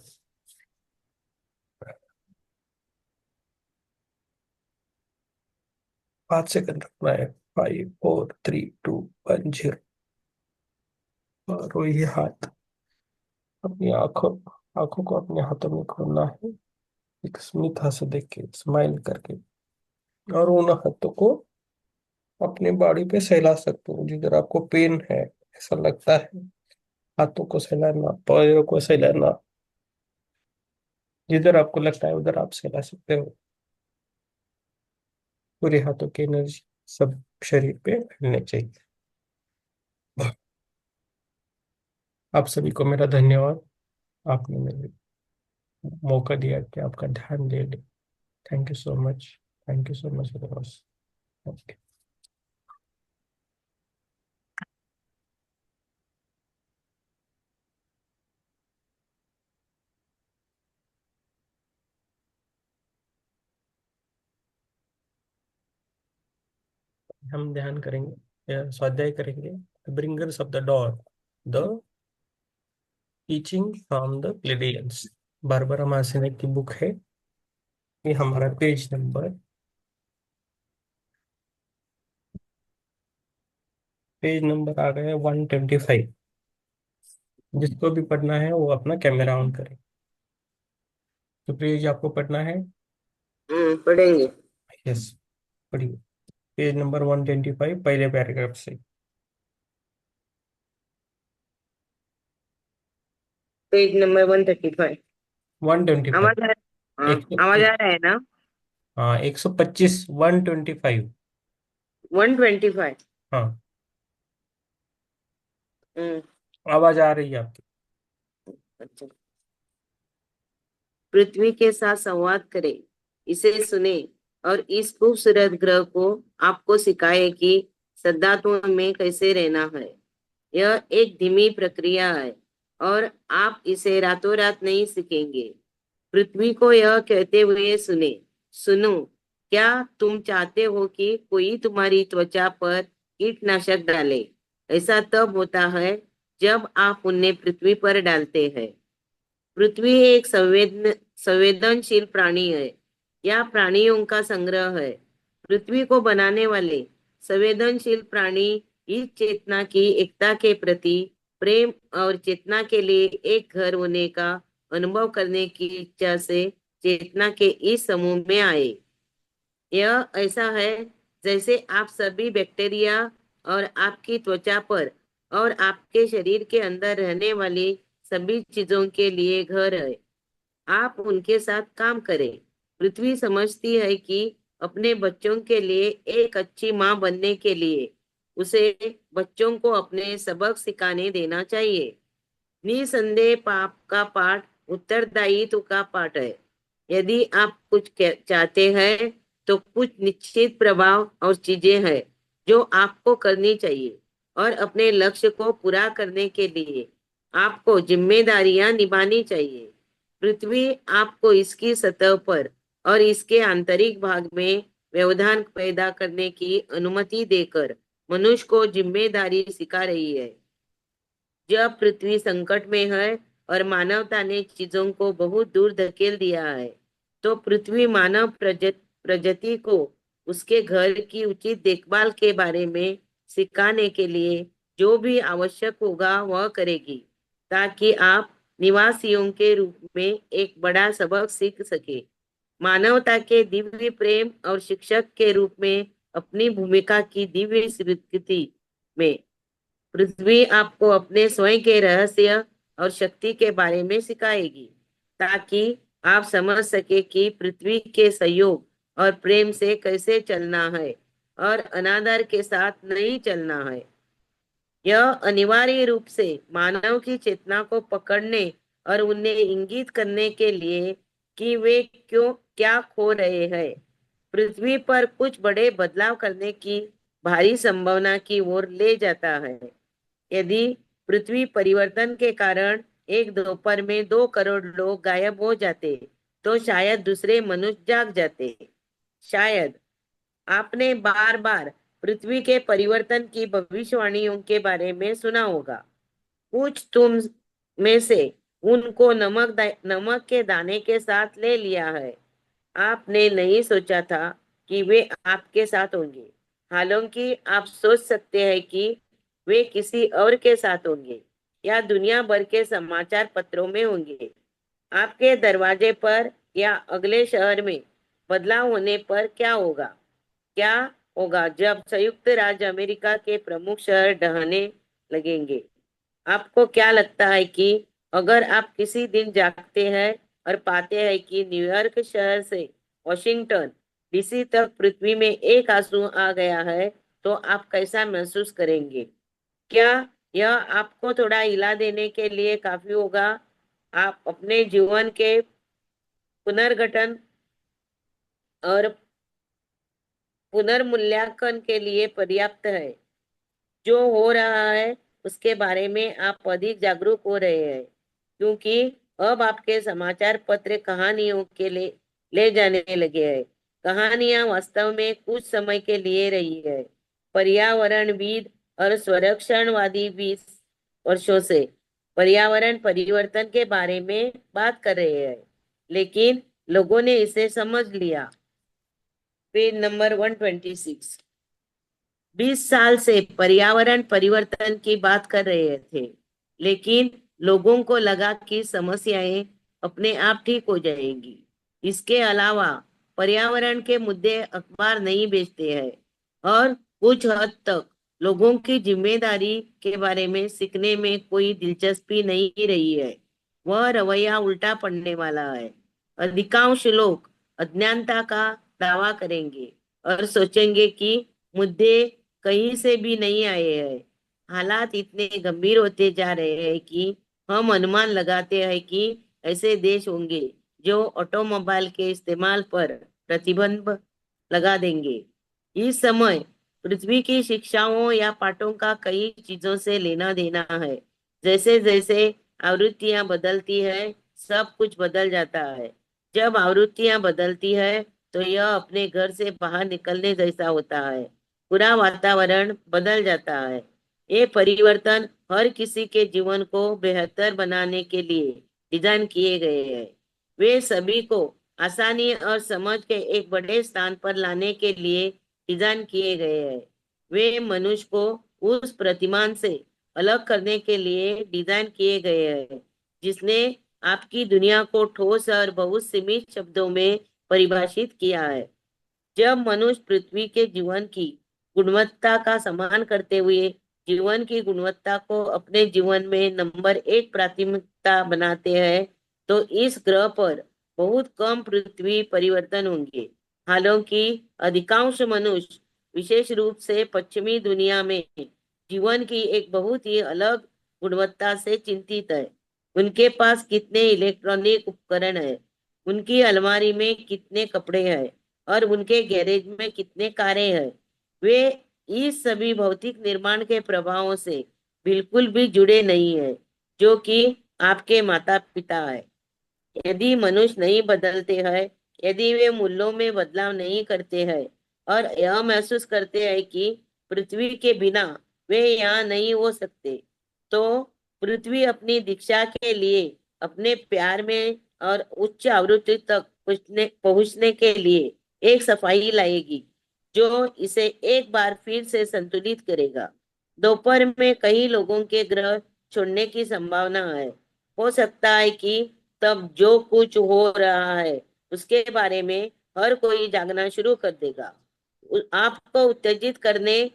5 सेकंड रखना है। 5 4 3 2 1 0। और वही हाथ, अपनी आंखों आंखों को अपने हाथों में खोलना है, एक स्मित हास्य देख के, स्माइल करके। और उन हाथों को अपने बॉडी पे सहला सकते हो, जिधर आपको पेन है, ऐसा लगता है, हाथों को सहलाना, पैरों को सहलाना, जिधर आपको लगता है उधर आप सहला सकते हो। पूरे हाथों की एनर्जी सब शरीर पे फैलनी चाहिए। आप सभी को मेरा धन्यवाद। आपने मुझे मौका दिया कि आपका ध्यान दे ले। Thank you so much. Thank you so much boss. Okay, हम ध्यान करेंगे या स्वाध्याय करेंगे, bringers of the dawn, the teaching from the Pleiadians. Barbara Marciniak की बुक है। ये हमारा पेज नंबर आ गया 125। जिसको भी पढ़ना है वो अपना कैमरा ऑन करे। तो पेज आपको पढ़ना है। पढ़ेंगे। यस, पढ़िए। पेज नंबर 125, पहले पैराग्राफ से। Page number 135। 125। आवाज आ हाँ, एक सौ आवाज आ रहा है ना? हाँ, 125, 125। 125। हाँ, हम्म। आवाज आ रही है आपकी। अच्छा। पृथ्वी के साथ संवाद करें, इसे सुने और इस खूबसूरत ग्रह को आपको सिखाए कि सद्धात्व में कैसे रहना है। यह एक धीमी प्रक्रिया है और आप इसे रातों रात नहीं सीखेंगे। पृथ्वी को यह कहते हुए सुनो, क्या तुम चाहते हो कि कोई तुम्हारी त्वचा पर कीटनाशक डाले? ऐसा तब होता है जब आप उन्हें पृथ्वी पर डालते हैं। पृथ्वी एक संवेदनशील प्राणी है या प्राणियों का संग्रह है। पृथ्वी को बनाने वाले संवेदनशील प्राणी इस चेतना की एकता के प्रति प्रेम और चेतना के लिए एक घर होने का अनुभव करने की इच्छा से चेतना के इस समूह में आए। यह ऐसा है जैसे आप सभी बैक्टीरिया और आपकी त्वचा पर और आपके शरीर के अंदर रहने वाली सभी चीजों के लिए घर है। आप उनके साथ काम करें। पृथ्वी समझती है कि अपने बच्चों के लिए एक अच्छी माँ बनने के लिए उसे बच्चों को अपने सबक सिखाने देना चाहिए। निसंदेह पाप का पाठ उत्तरदायित्व का पाठ है। यदि आप कुछ चाहते हैं तो कुछ निश्चित प्रभाव और चीजें हैं जो आपको करनी चाहिए और अपने लक्ष्य को पूरा करने के लिए आपको जिम्मेदारियां निभानी चाहिए। पृथ्वी आपको इसकी सतह पर और इसके आंतरिक भाग में व्यवधान पैदा करने की अनुमति देकर मनुष्य को जिम्मेदारी सिखा रही है। जब पृथ्वी संकट में है और मानवता ने चीजों को बहुत दूर धकेल दिया है, तो पृथ्वी मानव प्रजाति को उसके घर की उचित देखभाल के बारे में सिखाने के लिए जो भी आवश्यक होगा वह करेगी, ताकि आप निवासियों के रूप में एक बड़ा सबक सीख सके। मानवता के दिव्य प्रेम और शिक्षक के रूप में अपनी भूमिका की दिव्य स्वीकृति में पृथ्वी आपको अपने स्वयं के रहस्य और शक्ति के बारे में सिखाएगी, ताकि आप समझ सके कि पृथ्वी के सहयोग और प्रेम से कैसे चलना है और अनादर के साथ नहीं चलना है। यह अनिवार्य रूप से मानव की चेतना को पकड़ने और उन्हें इंगित करने के लिए कि वे क्या खो रहे हैं, पृथ्वी पर कुछ बड़े बदलाव करने की भारी संभावना की ओर ले जाता है। यदि पृथ्वी परिवर्तन के कारण एक दोपहर में 2 करोड़ लोग गायब हो जाते, तो शायद दूसरे मनुष्य जाग जाते। शायद आपने बार बार पृथ्वी के परिवर्तन की भविष्यवाणियों के बारे में सुना होगा। कुछ तुम में से उनको नमक के दाने के साथ ले लिया है। आपने नहीं सोचा था कि वे आपके साथ होंगे। हालांकि आप सोच सकते हैं कि वे किसी और के साथ होंगे या दुनिया भर के समाचार पत्रों में होंगे। आपके दरवाजे पर या अगले शहर में बदलाव होने पर क्या होगा? क्या होगा जब संयुक्त राज्य अमेरिका के प्रमुख शहर ढहने लगेंगे? आपको क्या लगता है कि अगर आप किसी दिन जागते हैं और पाते हैं कि न्यूयॉर्क शहर से वॉशिंगटन डीसी तक पृथ्वी में एक आंसू आ गया है, तो आप कैसा महसूस करेंगे? क्या यह आपको थोड़ा हिला देने के लिए काफी होगा? आप अपने जीवन के पुनर्गठन और पुनर्मूल्यांकन के लिए पर्याप्त है? जो हो रहा है उसके बारे में आप अधिक जागरूक हो रहे हैं, क्योंकि अब आपके समाचार पत्र कहानियों के ले जाने लगे हैं। कहानियां वास्तव में कुछ समय के लिए रही है। पर्यावरणविद और संरक्षणवादी 20 वर्षों से पर्यावरण परिवर्तन के बारे में बात कर रहे हैं, लेकिन लोगों ने इसे समझ लिया। Page number 126। 20 साल से पर्यावरण परिवर्तन की बात कर रहे थे, लेकिन लोगों को लगा कि समस्याएं अपने आप ठीक हो जाएंगी। इसके अलावा पर्यावरण के मुद्दे अखबार नहीं बेचते हैं और कुछ हद तक लोगों की जिम्मेदारी के बारे में सीखने में कोई दिलचस्पी नहीं रही है। वह रवैया उल्टा पड़ने वाला है। अधिकांश लोग अज्ञानता का दावा करेंगे और सोचेंगे कि मुद्दे कहीं से भी नहीं आए हैं। हालात इतने गंभीर होते जा रहे हैं कि हम अनुमान लगाते हैं कि ऐसे देश होंगे जो ऑटोमोबाइल के इस्तेमाल पर प्रतिबंध लगा देंगे। इस समय पृथ्वी की शिक्षाओं या पाठों का कई चीजों से लेना देना है। जैसे जैसे आवृत्तियां बदलती है, सब कुछ बदल जाता है। जब आवृत्तियां बदलती है तो यह अपने घर से बाहर निकलने जैसा होता है। पूरा वातावरण बदल जाता है। ये परिवर्तन हर किसी के जीवन को बेहतर बनाने के लिए डिजाइन किए गए हैं। वे सभी को आसानी और समझ के एक बड़े स्थान पर लाने के लिए डिजाइन किए गए हैं। वे मनुष्य को उस प्रतिमान से अलग करने के लिए डिजाइन किए गए हैं जिसने आपकी दुनिया को ठोस और बहुत सीमित शब्दों में परिभाषित किया है। जब मनुष्य पृथ्वी के जीवन की गुणवत्ता का सम्मान करते हुए जीवन की गुणवत्ता को अपने जीवन में नंबर 1 प्राथमिकता बनाते हैं, तो इस ग्रह पर बहुत कम पृथ्वी परिवर्तन होंगे। हालांकि अधिकांश मनुष्य, विशेष रूप से पश्चिमी दुनिया में, जीवन की एक बहुत ही अलग गुणवत्ता से चिंतित है। उनके पास कितने इलेक्ट्रॉनिक उपकरण हैं, उनकी अलमारी में कितने कपड़े हैं और उनके गैरेज में कितने कारें हैं। वे इस सभी भौतिक निर्माण के प्रभावों से बिल्कुल भी जुड़े नहीं है, जो कि आपके माता पिता है। यदि मनुष्य नहीं बदलते हैं, यदि वे मूल्यों में बदलाव नहीं करते हैं और यह महसूस करते हैं कि पृथ्वी के बिना वे यहाँ नहीं हो सकते, तो पृथ्वी अपनी दीक्षा के लिए, अपने प्यार में और उच्च आवृत्ति तक पहुंचने के लिए एक सफाई लाएगी जो इसे एक बार फिर से संतुलित करेगा। दोपहर में कई लोगों के ग्रह छोड़ने की संभावना है। हो सकता है कि तब जो कुछ हो रहा है उसके बारे में हर कोई जागना शुरू कर देगा। आपको उत्तेजित करने,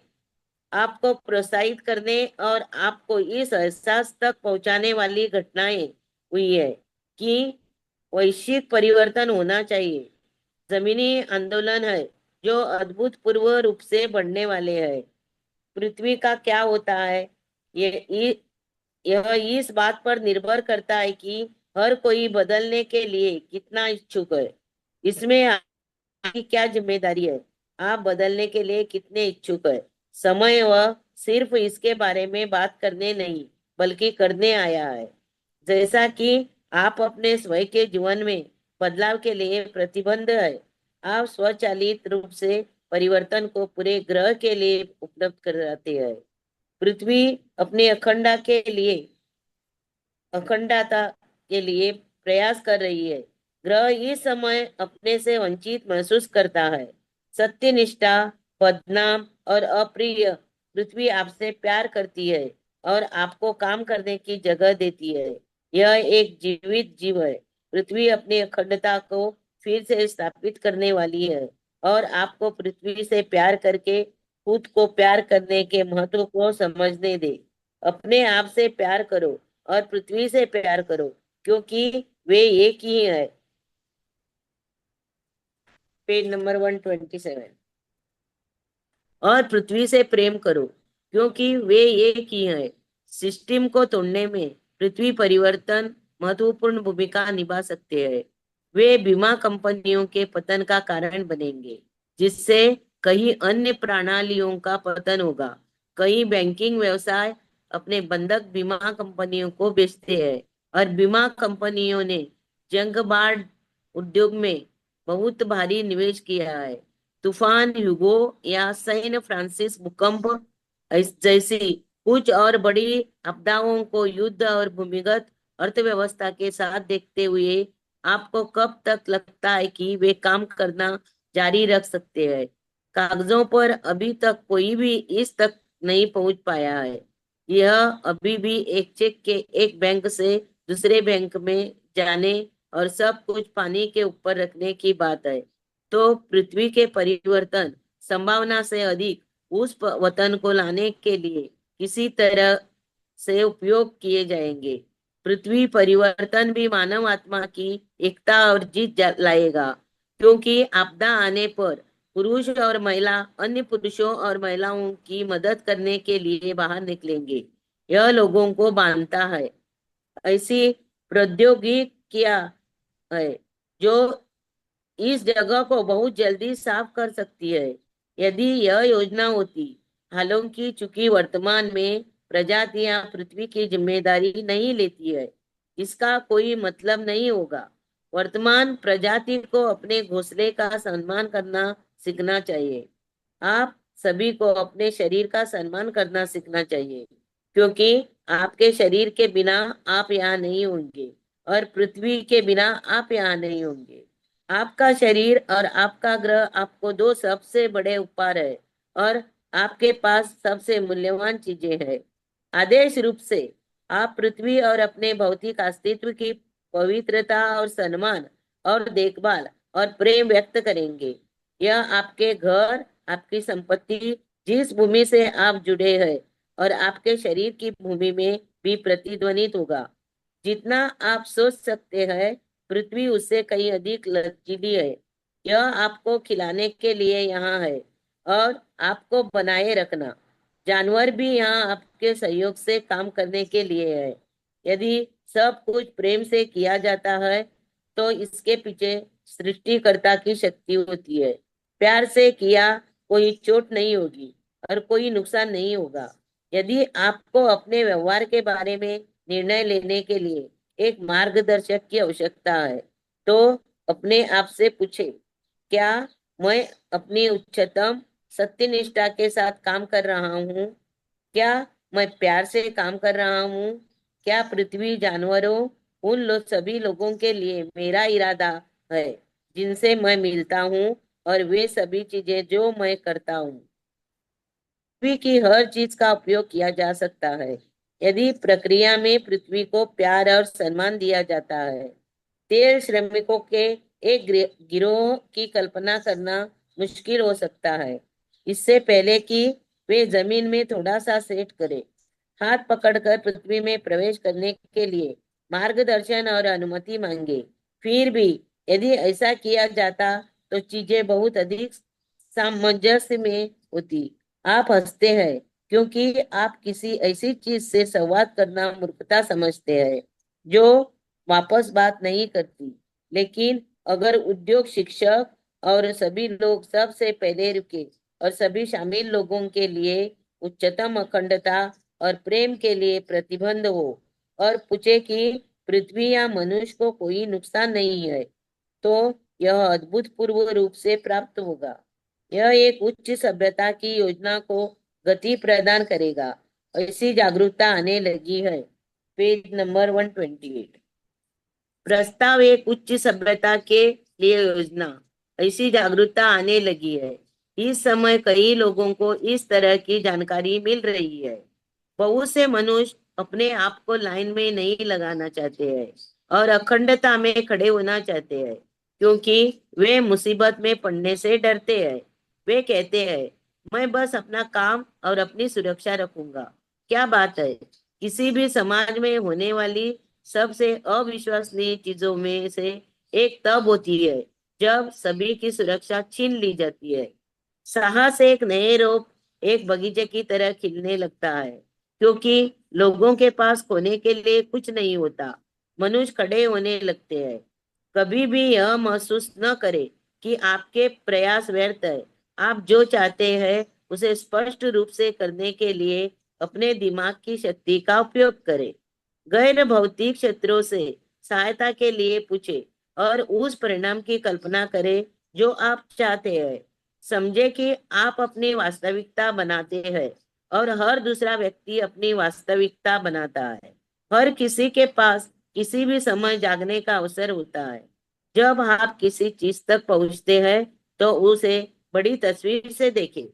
आपको प्रोत्साहित करने और आपको इस एहसास तक पहुंचाने वाली घटनाएं हुई है कि वैश्विक परिवर्तन होना चाहिए। जमीनी आंदोलन है जो अभूतपूर्व रूप से बढ़ने वाले हैं। पृथ्वी का क्या होता है, ये यह इस बात पर निर्भर करता है कि हर कोई बदलने के लिए कितना इच्छुक है। इसमें आपकी क्या जिम्मेदारी है? आप बदलने के लिए कितने इच्छुक है? समय वह सिर्फ इसके बारे में बात करने नहीं, बल्कि करने आया है। जैसा कि आप अपने स्वयं के जीवन में बदलाव के लिए प्रतिबद्ध है, आप स्वचालित रूप से परिवर्तन को पूरे ग्रह के लिए उपलब्ध कराते हैं। पृथ्वी अपनी अखंडता के लिए प्रयास कर रही है। ग्रह इस समय अपने से वंचित महसूस करता है। सत्यनिष्ठा, बदनाम और अप्रिय पृथ्वी आपसे प्यार करती है और आपको काम करने की जगह देती है। यह एक जीवित जीव है। पृथ्वी अपनी अखंडता को फिर से स्थापित करने वाली है और आपको पृथ्वी से प्यार करके खुद को प्यार करने के महत्व को समझने दे। अपने आप से प्यार करो और पृथ्वी से प्यार करो, क्योंकि वे एक ही है। Page number 127। और पृथ्वी से प्रेम करो, क्योंकि वे एक ही है। सिस्टम को तोड़ने में पृथ्वी परिवर्तन महत्वपूर्ण भूमिका निभा सकते हैं। वे बीमा कंपनियों के पतन का कारण बनेंगे, जिससे कई अन्य प्रणालियों का पतन होगा। कई बैंकिंग व्यवसाय अपने बंधक बीमा कंपनियों को बेचते हैं और बीमा कंपनियों ने जंगबाद उद्योग में बहुत भारी निवेश किया है। तूफान ह्यूगो या सैन फ्रांसिस भूकंप जैसी कुछ और बड़ी आपदाओं को युद्ध और भूमिगत अर्थव्यवस्था के साथ देखते हुए आपको कब तक लगता है कि वे काम करना जारी रख सकते हैं? कागजों पर अभी तक कोई भी इस तक नहीं पहुंच पाया है। यह अभी भी एक चेक के एक बैंक से दूसरे बैंक में जाने और सब कुछ पानी के ऊपर रखने की बात है। तो पृथ्वी के परिवर्तन संभावना से अधिक उस वतन को लाने के लिए किसी तरह से उपयोग किए जाएंगे। पृथ्वी परिवर्तन भी मानव आत्मा की एकता और जीत लाएगा, क्योंकि आपदा आने पर पुरुष और महिला अन्य पुरुषों और महिलाओं की मदद करने के लिए बाहर निकलेंगे। यह लोगों को बांधता है। ऐसी प्रौद्योगिकियां है जो इस जगह को बहुत जल्दी साफ कर सकती है, यदि यह योजना होती। हालांकि चूंकि वर्तमान में प्रजातियां पृथ्वी की जिम्मेदारी नहीं लेती है, इसका कोई मतलब नहीं होगा। वर्तमान प्रजाति को अपने घोंसले का सम्मान करना सीखना चाहिए। आप सभी को अपने शरीर का सम्मान करना सीखना चाहिए, क्योंकि आपके शरीर के बिना आप यहाँ नहीं होंगे और पृथ्वी के बिना आप यहाँ नहीं होंगे। आपका शरीर और आपका ग्रह आपको दो सबसे बड़े उपहार है और आपके पास सबसे मूल्यवान चीजें हैं। आदेश रूप से आप पृथ्वी और अपने भौतिक अस्तित्व की पवित्रता और सम्मान और देखभाल और प्रेम व्यक्त करेंगे। यह आपके घर, आपकी संपत्ति, जिस भूमि से आप जुड़े हैं और आपके शरीर की भूमि में भी प्रतिध्वनित होगा। जितना आप सोच सकते हैं, पृथ्वी उससे कहीं अधिक लचीली है। यह आपको खिलाने के लिए यहाँ है और आपको बनाए रखना। जानवर भी यहाँ आपके सहयोग से काम करने के लिए है। यदि सब कुछ प्रेम से किया जाता है, तो इसके पीछे सृष्टिकर्ता की शक्ति होती है। प्यार से किया कोई चोट नहीं होगी और कोई नुकसान नहीं होगा। यदि आपको अपने व्यवहार के बारे में निर्णय लेने के लिए एक मार्गदर्शक की आवश्यकता है, तो अपने आप से पूछे, क्या मैं अपनी उच्चतम सत्यनिष्ठा के साथ काम कर रहा हूँ? क्या मैं प्यार से काम कर रहा हूँ? क्या पृथ्वी, जानवरों, उन सभी लोगों के लिए मेरा इरादा है जिनसे मैं मिलता हूँ और वे सभी चीजें जो मैं करता हूँ? पृथ्वी की हर चीज का उपयोग किया जा सकता है यदि प्रक्रिया में पृथ्वी को प्यार और सम्मान दिया जाता है। तेल श्रमिकों के एक गिरोह की कल्पना करना मुश्किल हो सकता है। इससे पहले कि वे जमीन में थोड़ा सा सेट करें, हाथ पकड़कर पृथ्वी में प्रवेश करने के लिए मार्गदर्शन और अनुमति मांगे। फिर भी यदि ऐसा किया जाता तो चीजें बहुत अधिक सामंजस्य में होती। आप हंसते हैं क्योंकि आप किसी ऐसी चीज से संवाद करना मूर्खता समझते हैं जो वापस बात नहीं करती। लेकिन अगर उद्योग, शिक्षक और सभी लोग सबसे पहले रुके और सभी शामिल लोगों के लिए उच्चतम अखंडता और प्रेम के लिए प्रतिबंध हो और पूछे कि पृथ्वी या मनुष्य को कोई नुकसान नहीं है, तो यह अभूतपूर्व रूप से प्राप्त होगा। यह एक उच्च सभ्यता की योजना को गति प्रदान करेगा। ऐसी जागरूकता आने लगी है। Page number 128। प्रस्ताव एक उच्च सभ्यता के लिए योजना। ऐसी जागरूकता आने लगी है। इस समय कई लोगों को इस तरह की जानकारी मिल रही है। बहुत से मनुष्य अपने आप को लाइन में नहीं लगाना चाहते हैं और अखंडता में खड़े होना चाहते हैं, क्योंकि वे मुसीबत में पड़ने से डरते हैं। वे कहते हैं, मैं बस अपना काम और अपनी सुरक्षा रखूंगा। क्या बात है! किसी भी समाज में होने वाली सबसे अविश्वसनीय चीजों में से एक तब होती है जब सभी की सुरक्षा छीन ली जाती है। साहस एक नए रोप एक बगीचे की तरह खिलने लगता है, क्योंकि लोगों के पास खोने के लिए कुछ नहीं होता। मनुष्य खड़े होने लगते हैं। कभी भी यह महसूस न करें कि आपके प्रयास व्यर्थ है। आप जो चाहते हैं उसे स्पष्ट रूप से करने के लिए अपने दिमाग की शक्ति का उपयोग करें। गैर भौतिक क्षेत्रों से सहायता के लिए पूछे और उस परिणाम की कल्पना करें जो आप चाहते हैं। समझे कि आप अपनी वास्तविकता बनाते हैं और हर दूसरा व्यक्ति अपनी वास्तविकता बनाता है। हर किसी के पास किसी भी समय जागने का अवसर होता है। जब आप किसी चीज तक पहुंचते हैं तो उसे बड़ी तस्वीर से देखें।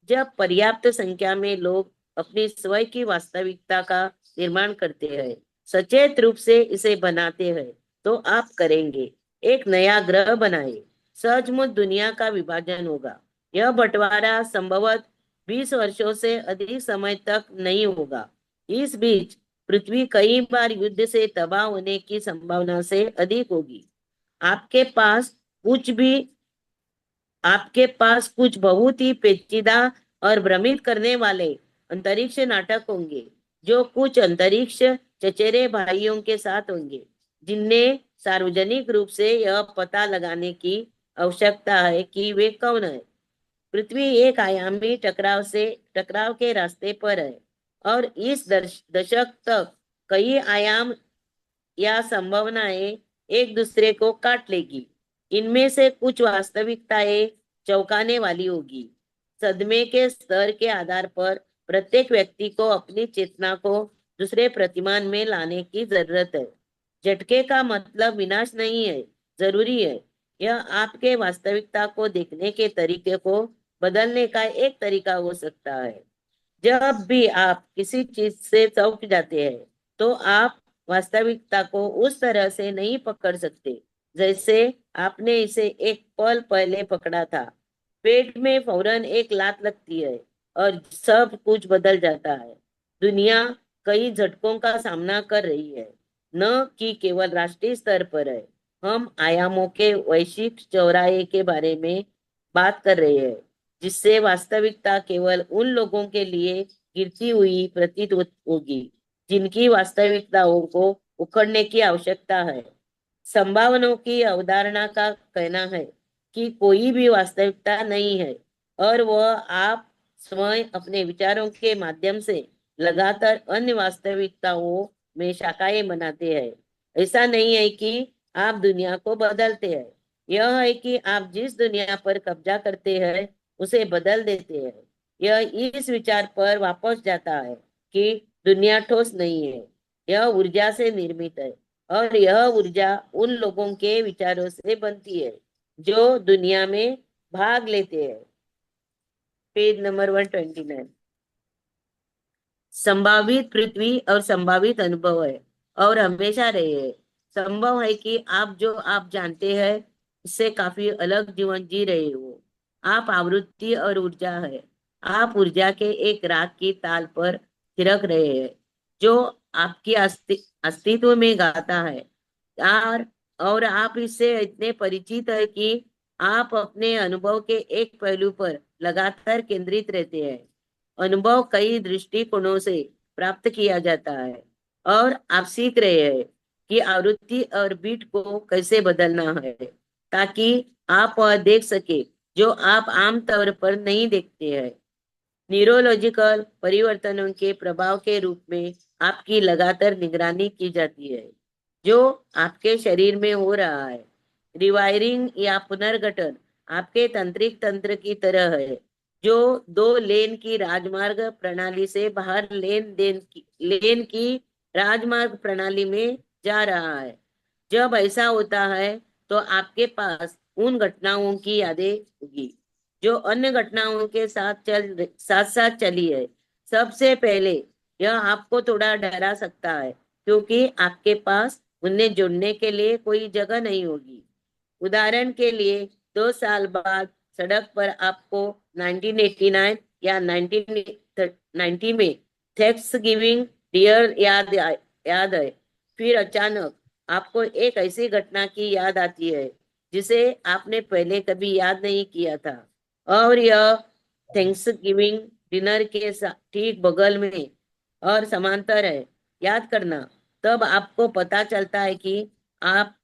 जब पर्याप्त संख्या में लोग अपनी स्वयं की वास्तविकता का निर्माण करते हैं, सचेत रूप से इसे बनाते हैं, तो आप करेंगे। एक नया ग्रह बनाए, सचमुच दुनिया का विभाजन होगा। यह बंटवारा संभवत 20 वर्षों से अधिक समय तक नहीं होगा। इस बीच पृथ्वी कई बार युद्ध से तबाह होने की संभावना से अधिक होगी। आपके पास कुछ भी आपके पास कुछ बहुत ही पेचीदा और भ्रमित करने वाले अंतरिक्ष नाटक होंगे, जो कुछ अंतरिक्ष चचेरे भाइयों के साथ होंगे, जिन्हें सार्वजनिक रूप से यह पता लगाने की आवश्यकता है कि वे कौन है। पृथ्वी एक आयामी टकराव के रास्ते पर है और इस दशक तक कई आयाम या संभावनाएं एक दूसरे को काट लेगी। इनमें से कुछ वास्तविकताएं चौंकाने वाली होगी। सदमे के स्तर के आधार पर प्रत्येक व्यक्ति को अपनी चेतना को दूसरे प्रतिमान में लाने की जरूरत है। झटके का मतलब विनाश नहीं है, जरूरी है। यह आपके वास्तविकता को देखने के तरीके को बदलने का एक तरीका हो सकता है। जब भी आप किसी चीज से चौंक जाते हैं, तो आप वास्तविकता को उस तरह से नहीं पकड़ सकते जैसे आपने इसे एक पल पहले पकड़ा था। पेट में फौरन एक लात लगती है और सब कुछ बदल जाता है। दुनिया कई झटकों का सामना कर रही है, न कि केवल राष्ट्रीय स्तर पर है। हम आयामों के वैश्विक चौराहे के बारे में बात कर रहे हैं, जिससे वास्तविकता केवल उन लोगों के लिए गिरती हुई प्रतीत होगी जिनकी वास्तविकताओं को उखड़ने की आवश्यकता है। संभावनाओं की अवधारणा का कहना है कि कोई भी वास्तविकता नहीं है और वह आप स्वयं अपने विचारों के माध्यम से लगातार अन्य वास्तविकताओं में शाखाएं बनाते हैं। ऐसा नहीं है कि आप दुनिया को बदलते हैं, यह है कि आप जिस दुनिया पर कब्जा करते हैं उसे बदल देते हैं। यह इस विचार पर वापस जाता है कि दुनिया ठोस नहीं है, यह ऊर्जा से निर्मित है और यह ऊर्जा उन लोगों के विचारों से बनती है जो दुनिया में भाग लेते हैं। Page number 129। संभावित पृथ्वी और संभावित अनुभव है और हमेशा रहे हैं। संभव है कि आप जो आप जानते हैं इससे काफी अलग जीवन जी रहे हो। आप आवृत्ति और ऊर्जा है। आप ऊर्जा के एक राग की ताल पर थिरक रहे हैं जो आपकी अस्तित्व में गाता है। और और आप इससे इतने परिचित है कि आप अपने अनुभव के एक पहलू पर लगातार केंद्रित रहते हैं। अनुभव कई दृष्टिकोणों से प्राप्त किया जाता है और आप सीख रहे हैं कि आवृत्ति और बीट को कैसे बदलना है, ताकि आप वह देख सके जो आप आमतौर पर नहीं देखते हैं। न्यूरोलॉजिकल परिवर्तनों के प्रभाव के रूप में आपकी लगातार निगरानी की जाती है जो आपके शरीर में हो रहा है। रिवायरिंग या पुनर्गठन आपके तंत्रिक तंत्र की तरह है जो 2 लेन की राजमार्ग प्रणाली से बाहर लेन की राजमार्ग प्रणाली में जा रहा है। जब ऐसा होता है तो आपके पास उन घटनाओं की यादें होगी जो अन्य घटनाओं के साथ साथ चली है। सबसे पहले यह आपको थोड़ा डरा सकता है, क्योंकि आपके पास उन्हें जोड़ने के लिए कोई जगह नहीं होगी। उदाहरण के लिए 2 साल बाद सड़क पर आपको 1989 या 1990 में थैंक्स गिविंग डियर याद है। फिर अचानक आपको एक ऐसी घटना की याद आती है जिसे आपने पहले कभी याद नहीं किया था, और यह थैंक्स गिविंग डिनर के ठीक बगल में और समांतर है। याद करना, तब आपको पता चलता है कि आप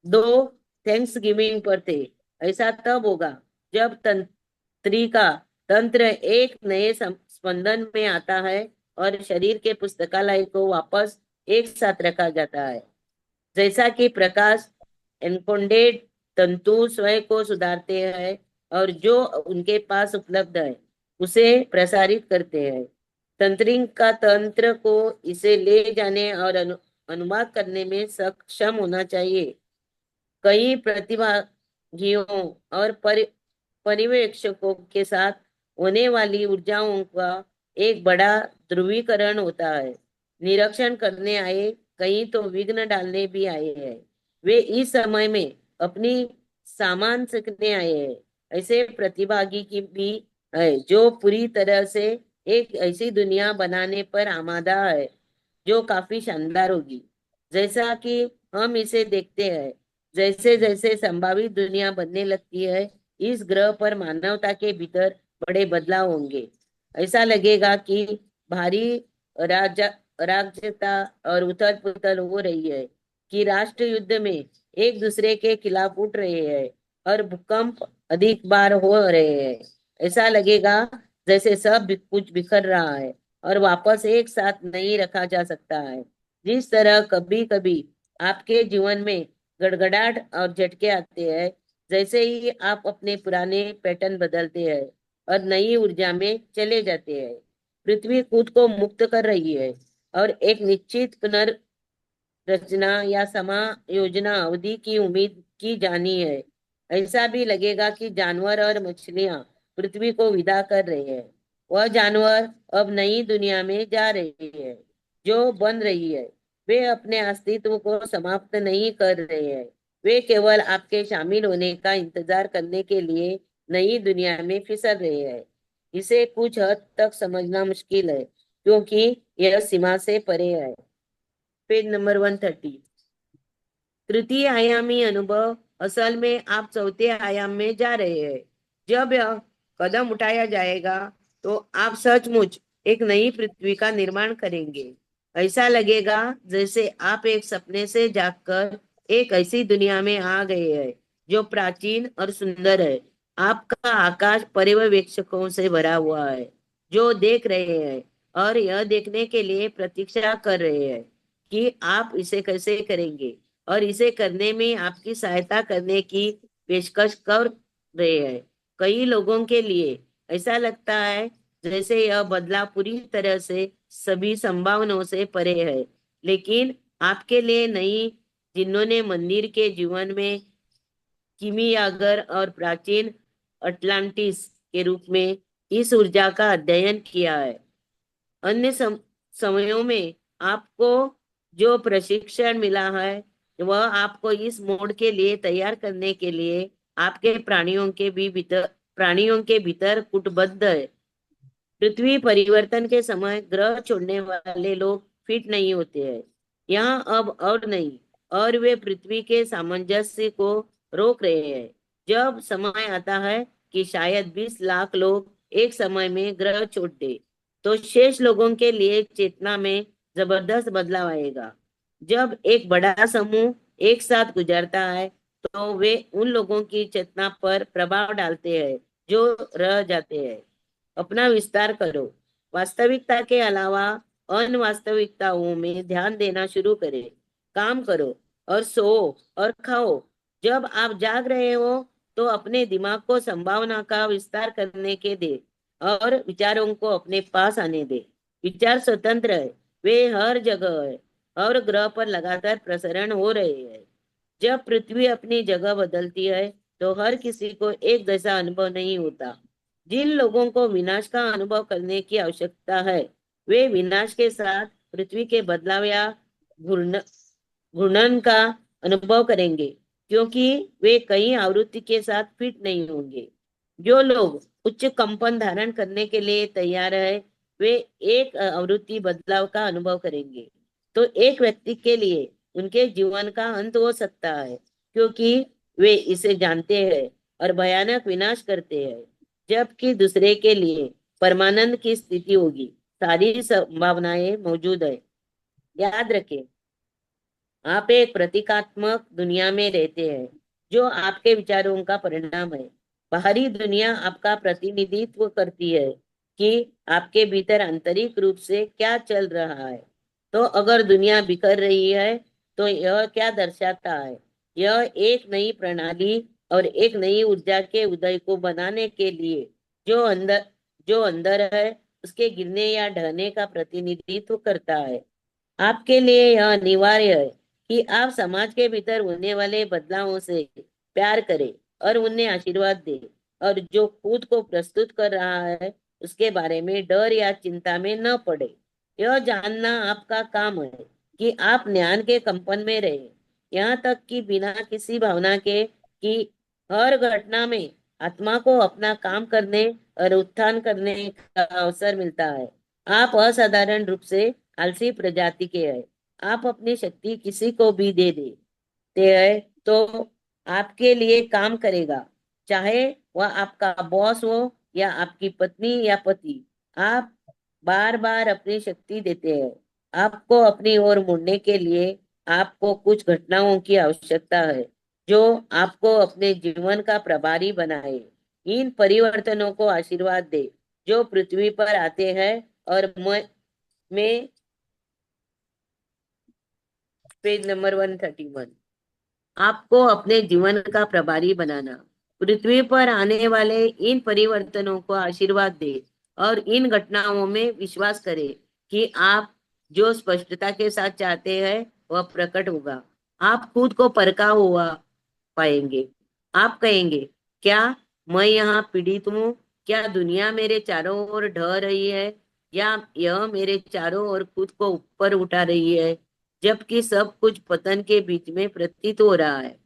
दो थैंक्स गिविंग पर थे। ऐसा तब होगा जब तंत्रिका तंत्र एक नए स्पंदन में आता है और शरीर के पुस्तकालय को वापस एक साथ रखा जाता है। जैसा कि प्रकाश एन्कोडेड तंतु स्वयं को सुधारते हैं और जो उनके पास उपलब्ध है उसे प्रसारित करते हैं। तंत्रिका का तंत्र को इसे ले जाने और अनुवाद करने में सक्षम होना चाहिए। कई प्रतिभागियों और पर्यवेक्षकों के साथ होने वाली ऊर्जाओं का एक बड़ा ध्रुवीकरण होता है। निरीक्षण करने आए, कहीं तो विघ्न डालने भी आए हैं। वे इस समय में अपनी सामान सीखने आए हैं। ऐसे प्रतिभागी की भी है जो पूरी तरह से एक ऐसी दुनिया बनाने पर आमादा है जो काफी शानदार होगी। जैसा कि हम इसे देखते हैं, जैसे जैसे संभावित दुनिया बनने लगती है, इस ग्रह पर मानवता के भीतर बड़े बदलाव होंगे। ऐसा लगेगा कि भारी राजा अराजकता और उथल पुथल हो रही है, कि राष्ट्र युद्ध में एक दूसरे के खिलाफ उठ रहे हैं और भूकंप अधिक बार हो रहे हैं। ऐसा लगेगा जैसे कुछ बिखर रहा है और वापस एक साथ नहीं रखा जा सकता है। जिस तरह कभी कभी आपके जीवन में गड़गड़ाहट और झटके आते हैं, जैसे ही आप अपने पुराने पैटर्न बदलते हैं और नई ऊर्जा में चले जाते हैं। पृथ्वी खुद को मुक्त कर रही है और एक निश्चित पुनर्रचना या समायोजना अवधि की उम्मीद की जानी है। ऐसा भी लगेगा कि जानवर और मछलियां पृथ्वी को विदा कर रहे हैं। वह जानवर अब नई दुनिया में जा रहे हैं जो बन रही है। वे अपने अस्तित्व को समाप्त नहीं कर रहे हैं, वे केवल आपके शामिल होने का इंतजार करने के लिए नई दुनिया में फिसल रहे हैं। इसे कुछ हद तक समझना मुश्किल है, क्योंकि यह सीमा से परे है। Page number 130। तृतीय आयामी अनुभव, असल में आप चौथे आयाम में जा रहे हैं। जब यह कदम उठाया जाएगा तो आप सचमुच एक नई पृथ्वी का निर्माण करेंगे। ऐसा लगेगा जैसे आप एक सपने से जागकर एक ऐसी दुनिया में आ गए हैं जो प्राचीन और सुंदर है। आपका आकाश पर्यवेक्षकों से भरा हुआ है जो देख रहे हैं और यह देखने के लिए प्रतीक्षा कर रहे हैं कि आप इसे कैसे करेंगे, और इसे करने में आपकी सहायता करने की पेशकश कर रहे हैं। कई लोगों के लिए ऐसा लगता है जैसे यह बदलाव पूरी तरह से सभी संभावनाओं से परे है, लेकिन आपके लिए नहीं, जिन्होंने मंदिर के जीवन में किमियागर और प्राचीन अटलांटिस के रूप में इस ऊर्जा का अध्ययन किया है। अन्य समयों में आपको जो प्रशिक्षण मिला है वह आपको इस मोड के लिए तैयार करने के लिए आपके प्राणियों के भीतर कूटबद्ध है। पृथ्वी परिवर्तन के समय ग्रह छोड़ने वाले लोग फिट नहीं होते हैं, यहाँ अब और नहीं, और वे पृथ्वी के सामंजस्य को रोक रहे हैं। जब समय आता है कि शायद 20 लाख लोग एक समय में ग्रह छोड़ दे, तो शेष लोगों के लिए चेतना में जबरदस्त बदलाव आएगा। जब एक बड़ा समूह एक साथ गुजरता है तो वे उन लोगों की चेतना पर प्रभाव डालते हैं जो रह जाते हैं। अपना विस्तार करो, वास्तविकता के अलावा अनवास्तविकताओं में ध्यान देना शुरू करें। काम करो और सो और खाओ। जब आप जाग रहे हो तो अपने दिमाग को संभावना का विस्तार करने के दे और विचारों को अपने पास आने दे। विचार स्वतंत्र है, वे हर जगह है और ग्रह पर लगातार प्रसरण हो रहे हैं। जब पृथ्वी अपनी जगह बदलती है तो हर किसी को एक जैसा अनुभव नहीं होता। जिन लोगों को विनाश का अनुभव करने की आवश्यकता है, वे विनाश के साथ पृथ्वी के बदलाव या घूर्णन घूर्णन का अनुभव करेंगे, क्योंकि वे कई आवृत्ति के साथ फिट नहीं होंगे। जो लोग उच्च कंपन धारण करने के लिए तैयार है, वे एक आवृत्ति बदलाव का अनुभव करेंगे। तो एक व्यक्ति के लिए उनके जीवन का अंत हो सकता है, क्योंकि वे इसे जानते हैं और भयानक विनाश करते हैं, जबकि दूसरे के लिए परमानंद की स्थिति होगी। सारी संभावनाएं मौजूद है। याद रखें, आप एक प्रतीकात्मक दुनिया में रहते हैं, जो आपके विचारों का परिणाम है। बाहरी दुनिया आपका प्रतिनिधित्व करती है कि आपके भीतर आंतरिक रूप से क्या चल रहा है। तो अगर दुनिया बिखर रही है, तो यह क्या दर्शाता है? यह एक नई प्रणाली और एक नई ऊर्जा के उदय को बनाने के लिए जो अंदर है, उसके गिरने या ढहने का प्रतिनिधित्व करता है। आपके लिए यह अनिवार्य है कि आप समाज के भीतर होने वाले बदलावों से प्यार करें और उन्हें आशीर्वाद दें, और जो खुद को प्रस्तुत कर रहा है, उसके बारे में डर या चिंता में न पड़े। यह जानना आपका काम है कि आप ज्ञान के कंपन में रहे, यहाँ तक कि बिना किसी भावना के कि हर घटना में आत्मा को अपना काम करने और उत्थान करने का अवसर मिलता है। आप असाधारण रूप से आलसी प्रजाति के हैं। आप अपनी शक्ति किसी को भी दे देते हैं तो आपके लिए काम करेगा, चाहे वह आपका बॉस हो या आपकी पत्नी या पति। आप बार बार अपनी शक्ति देते हैं। आपको अपनी ओर मुड़ने के लिए आपको कुछ घटनाओं की आवश्यकता है जो आपको अपने जीवन का प्रभारी बनाए। इन परिवर्तनों को आशीर्वाद दे जो पृथ्वी पर आते हैं, और मैं पेज नंबर 131। आपको अपने जीवन का प्रभारी बनाना। पृथ्वी पर आने वाले इन परिवर्तनों को आशीर्वाद दे और इन घटनाओं में विश्वास करें कि आप जो स्पष्टता के साथ चाहते हैं, वह प्रकट होगा। आप खुद को परखा हुआ पाएंगे। आप कहेंगे, क्या मैं यहाँ पीड़ित हूँ? क्या दुनिया मेरे चारों ओर ढह रही है, या यह मेरे चारों ओर खुद को ऊपर उठा रही है, जबकि सब कुछ पतन के बीच में प्रतीत हो रहा है?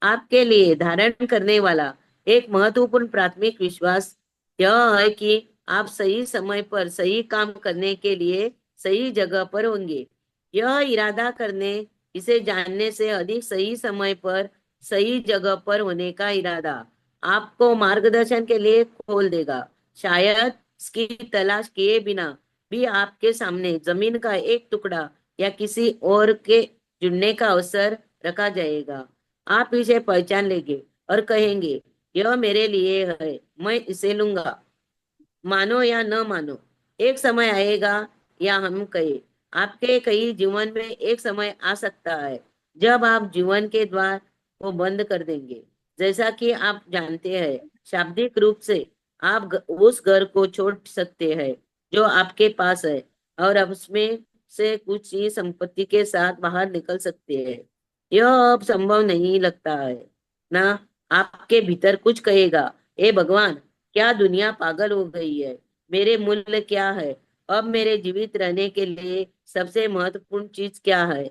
आपके लिए धारण करने वाला एक महत्वपूर्ण प्राथमिक विश्वास यह है कि आप सही समय पर सही काम करने के लिए सही जगह पर होंगे। यह इरादा करने, इसे जानने से अधिक सही समय पर सही जगह पर होने का इरादा आपको मार्गदर्शन के लिए खोल देगा। शायद इसकी तलाश किए बिना भी आपके सामने जमीन का एक टुकड़ा या किसी और के जुड़ने का अवसर रखा जाएगा। आप इसे पहचान लेंगे और कहेंगे, यह मेरे लिए है, मैं इसे लूंगा। मानो या न मानो, एक समय आएगा, या हम कहे आपके कई जीवन में एक समय आ सकता है जब आप जीवन के द्वार को बंद कर देंगे। जैसा कि आप जानते हैं, शाब्दिक रूप से आप उस घर को छोड़ सकते हैं जो आपके पास है, और अब उसमें से कुछ ही संपत्ति के साथ बाहर निकल सकते हैं। यह अब संभव नहीं लगता है ना? आपके भीतर कुछ कहेगा, ए भगवान, क्या दुनिया पागल हो गई है? मेरे मूल्य क्या है? अब मेरे जीवित रहने के लिए सबसे महत्वपूर्ण चीज क्या है?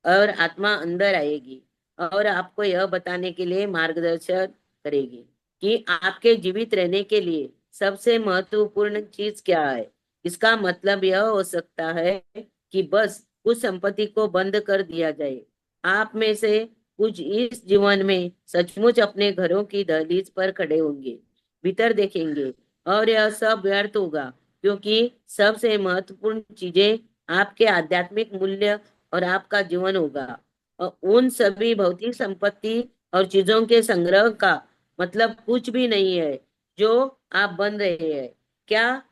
और आत्मा अंदर आएगी और आपको यह बताने के लिए मार्गदर्शन करेगी कि आपके जीवित रहने के लिए सबसे महत्वपूर्ण चीज क्या है। इसका मतलब यह हो सकता है कि बस उस संपत्ति को बंद कर दिया जाए। आप में से कुछ इस जीवन में सचमुच अपने घरों की दहलीज पर खड़े होंगे, भीतर देखेंगे, और यह सब व्यर्थ होगा, क्योंकि सबसे महत्वपूर्ण चीजें आपके आध्यात्मिक मूल्य और आपका जीवन होगा। और उन सभी भौतिक संपत्ति और चीजों के संग्रह का मतलब कुछ भी नहीं है जो आप बन रहे हैं। क्या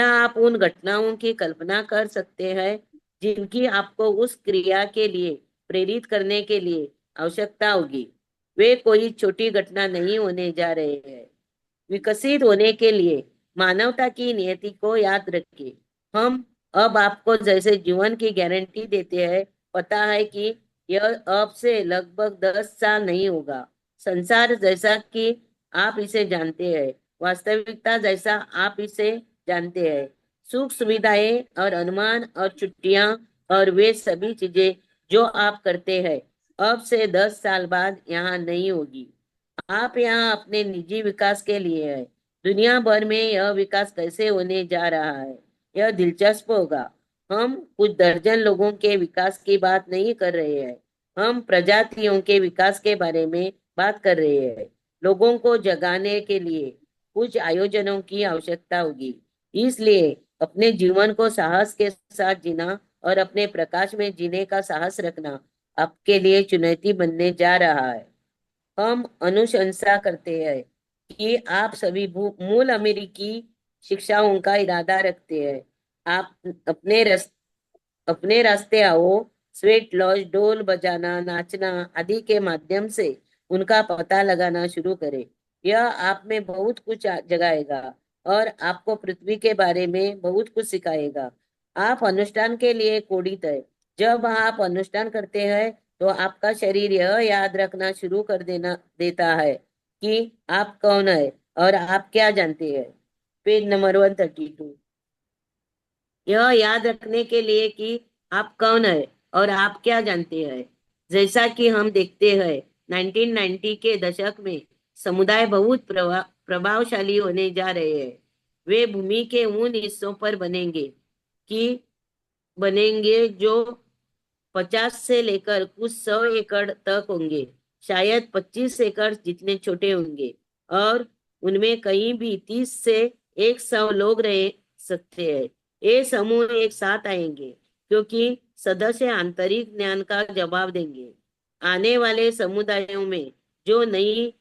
आप उन घटनाओं की कल्पना कर सकते हैं जिनकी आपको उस क्रिया के लिए प्रेरित करने के लिए आवश्यकता होगी? वे कोई छोटी घटना नहीं होने जा रहे हैं। विकसित होने के लिए मानवता की नियति को याद रखिए। हम अब आपको जैसे जीवन की गारंटी देते हैं, पता है कि यह अब से लगभग 10 साल नहीं होगा। संसार जैसा कि आप इसे जानते हैं, वास्तविकता जैसा आप इसे जानते हैं, सुख सुविधाएं और अनुमान और छुट्टियां और वे सभी चीजें जो आप करते हैं, अब से 10 साल बाद यहाँ नहीं होगी। आप यहाँ अपने निजी विकास के लिए है। दुनिया भर में यह विकास कैसे होने जा रहा है, यह दिलचस्प होगा। हम कुछ दर्जन लोगों के विकास की बात नहीं कर रहे हैं, हम प्रजातियों के विकास के बारे में बात कर रहे हैं। लोगों को जगाने के लिए कुछ आयोजनों की आवश्यकता होगी। इसलिए अपने जीवन को साहस के साथ जीना और अपने प्रकाश में जीने का साहस रखना आपके लिए चुनौती बनने जा रहा है। हम अनुशंसा करते हैं कि आप सभी मूल अमेरिकी शिक्षाओं का इरादा रखते हैं। आप अपने रास्ते आओ, स्वेट लॉज, ढोल बजाना, नाचना आदि के माध्यम से उनका पता लगाना शुरू करें। यह आप में बहुत कुछ जगाएगा और आपको पृथ्वी के बारे में बहुत कुछ सिखाएगा। आप अनुष्ठान के लिए कोडित है। जब आप अनुष्ठान करते हैं तो आपका शरीर यह याद रखना शुरू कर देता है कि आप कौन है और आप क्या जानते हैं। Page number 132। यह याद रखने के लिए कि आप कौन है और आप क्या जानते हैं। जैसा कि हम देखते हैं, 1990 के दशक में समुदाय बहुत प्रभावशाली होने जा रहे हैं। वे भूमि के उन हिस्सों पर बनेंगे जो 50 से लेकर कुछ 100 एकड़ तक होंगे, शायद 25 एकड़ जितने छोटे होंगे, और उनमें कहीं भी 30 से 100 लोग रह सकते हैं। ये समूह एक साथ आएंगे क्योंकि सदस्य आंतरिक ज्ञान का जवाब देंगे। आने वाले समुदायों में जो नई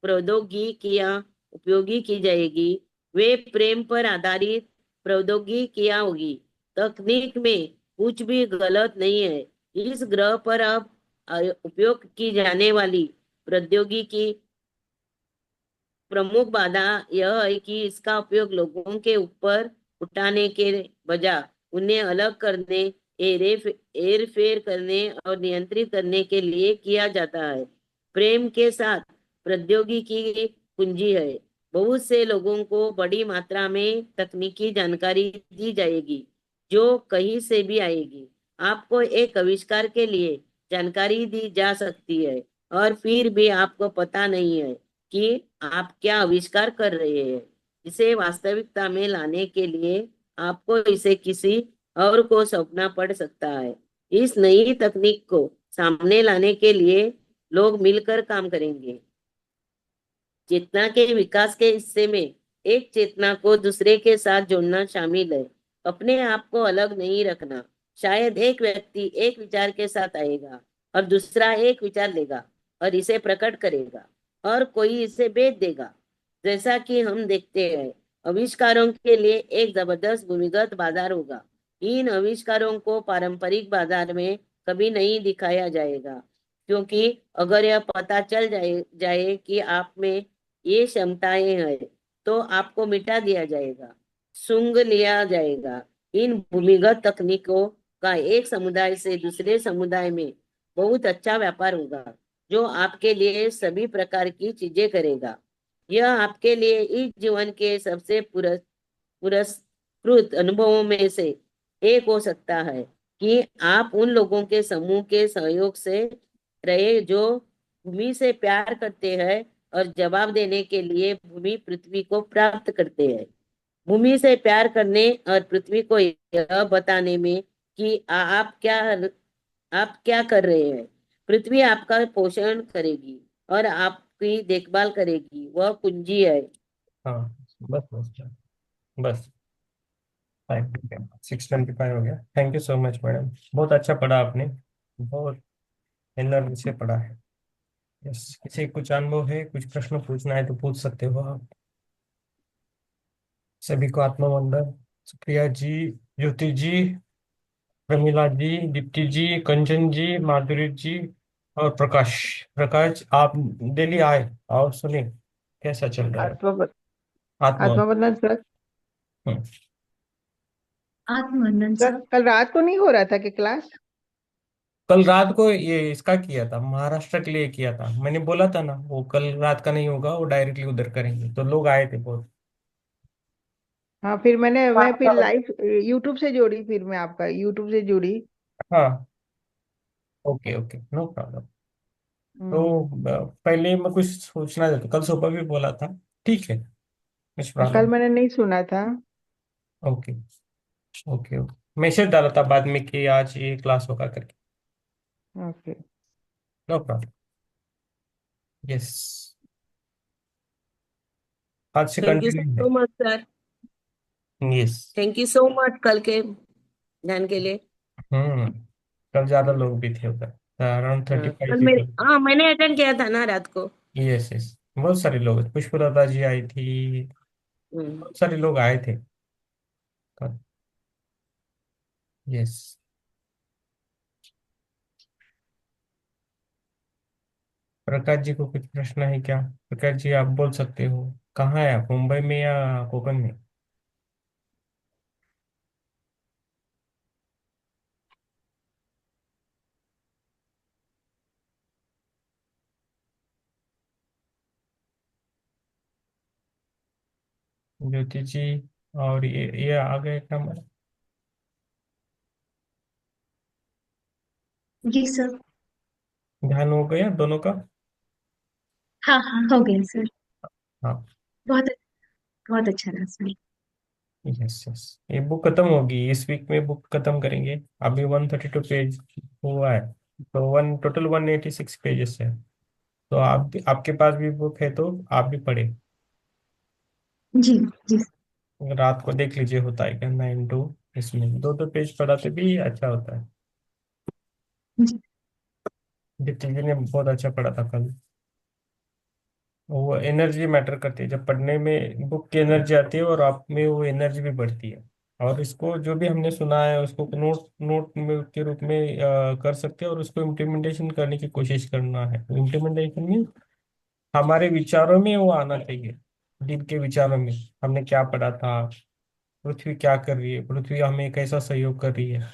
प्रौद्योगिकियां उपयोगी की जाएगी, वे प्रेम पर आधारित प्रौद्योगिकियां होगी। तकनीक में कुछ भी गलत नहीं है। इस ग्रह पर अब उपयोग की जाने वाली प्रौद्योगिकी प्रमुख बाधा यह है कि इसका उपयोग लोगों के ऊपर उठाने के बजाय उन्हें अलग करने, हेरफेर करने और नियंत्रित करने के लिए किया जाता है। प्रेम के साथ प्रौद्योगिकी कुंजी है। बहुत से लोगों को बड़ी मात्रा में तकनीकी जानकारी दी जाएगी जो कहीं से भी आएगी। आपको एक आविष्कार के लिए जानकारी दी जा सकती है और फिर भी आपको पता नहीं है कि आप क्या आविष्कार कर रहे हैं। इसे वास्तविकता में लाने के लिए आपको इसे किसी और को सौंपना पड़ सकता है। इस नई तकनीक को सामने लाने के लिए लोग मिलकर काम करेंगे। चेतना के विकास के हिस्से में एक चेतना को दूसरे के साथ जोड़ना शामिल है। अपने आप को अलग नहीं रखना। शायद एक व्यक्ति एक विचार के साथ आएगा और दूसरा एक विचार लेगा और इसे प्रकट करेगा और कोई इसे बेच देगा। जैसा कि हम देखते हैं, आविष्कारों के लिए एक जबरदस्त भूमिगत बाजार होगा। इन आविष्कारों को पारंपरिक बाजार में कभी नहीं दिखाया जाएगा, क्योंकि अगर यह पता चल जाए कि आप में ये क्षमताएं हैं तो आपको मिटा दिया जाएगा, सूंघ लिया जाएगा। इन भूमिगत तकनीकों का एक समुदाय से दूसरे समुदाय में बहुत अच्छा व्यापार होगा जो आपके लिए सभी प्रकार की चीजें करेगा। यह आपके लिए इस जीवन के सबसे पुरस्कृत अनुभवों में से एक हो सकता है कि आप उन लोगों के समूह के सहयोग से रहे जो भूमि से प्यार करते हैं और जवाब देने के लिए भूमि पृथ्वी को प्राप्त करते हैं। भूमि से प्यार करने और पृथ्वी को यह बताने में कि आप क्या कर रहे हैं। पृथ्वी आपका पोषण करेगी और आपकी देखभाल करेगी। वह कुंजी है। हाँ, बस बस बस 6:25 हो गया। Thank you so much madam, बहुत अच्छा पढ़ा आपने, बहुत एनर्जी से पढ़ा है। यस, किसी कुछ अनुभव है, कुछ प्रश्न पूछना है तो पूछ सकते हो आप। सभी को आत्मवंदन। सुप्रिया जी, ज्योति जी, प्रमिला जी, दीप्ति जी, कंचन जी, माधुरी जी और प्रकाश। प्रकाश, आप डेली आए और सुनिए कैसा चल रहा है। आत्मवत आत्मा आत्मवंदन सर। हम्म, आत्मवंदन सर सर। कल रात को नहीं हो रहा था कि क्लास? कल रात को ये इसका किया था, महाराष्ट्र के लिए किया था, मैंने बोला था ना वो कल रात का नहीं होगा, वो डायरेक्टली उधर करेंगे, तो लोग आए थे बहुत। हाँ, फिर मैं फिर लाइव यूट्यूब से जोड़ी, फिर मैं आपका यूट्यूब से जुड़ी। हाँ, ओके ओके, नो प्रॉब्लम। तो हम्म। पहले मैं कुछ सोचना चाहता, कल सुबह भी बोला था, ठीक है, कुछ कल प्रॉब्लम। मैंने नहीं सुना था। ओके ओके ओके, मैसेज डाला था बाद में कि आज ये क्लास होगा करके। ओके। No problem. यस, आज से थैंक यू कंटिन्यू है। So much sir. Yes. Thank you so much कल के ध्यान के लिए। हम्म, कल ज्यादा लोग भी थे उधर, अराउंड थर्टी हाँ फाइव कल मैं, पीपल हाँ मैंने अटेंड किया था ना रात को। यस यस, बहुत सारे लोग, पुष्पलता जी आई थी, हम्म। बहुत सारे लोग आए थे कल। यस। प्रकाश जी को कुछ प्रश्न है क्या? प्रकाश जी आप बोल सकते हो। कहाँ है आप, मुंबई में या कोकण में? ज्योति जी, और ये आ गए क्या हमारा? जी सर। ध्यान हो गया दोनों का? हाँ हाँ, हो गया सर। हाँ। बहुत बहुत अच्छा रहा सर। यस यस, ये बुक खत्म होगी इस वीक में, बुक खत्म करेंगे। अभी 132 पेज हुआ है, तो वन टोटल 186 पेजेस है। तो आप आपके पास भी बुक है तो आप भी पढ़े, जी जी रात को देख लीजिए होता है क्या 9 टू, इसमें 2 2 पेज पढ़ाते भी अच्छा होता है। जी। दीप्ति जी ने बहुत अच्छा पढ़ा था कल। वो एनर्जी मैटर करती है, जब पढ़ने में बुक की एनर्जी आती है और आप में वो एनर्जी भी बढ़ती है। और इसको जो भी हमने सुना है उसको नोट नोट में के रूप में कर सकते हैं, और उसको इम्प्लीमेंटेशन करने की कोशिश करना है। इम्प्लीमेंटेशन में हमारे विचारों में वो आना चाहिए, दिल के विचारों में। हमने क्या पढ़ा था, पृथ्वी क्या कर रही है, पृथ्वी हमें कैसा सहयोग कर रही है,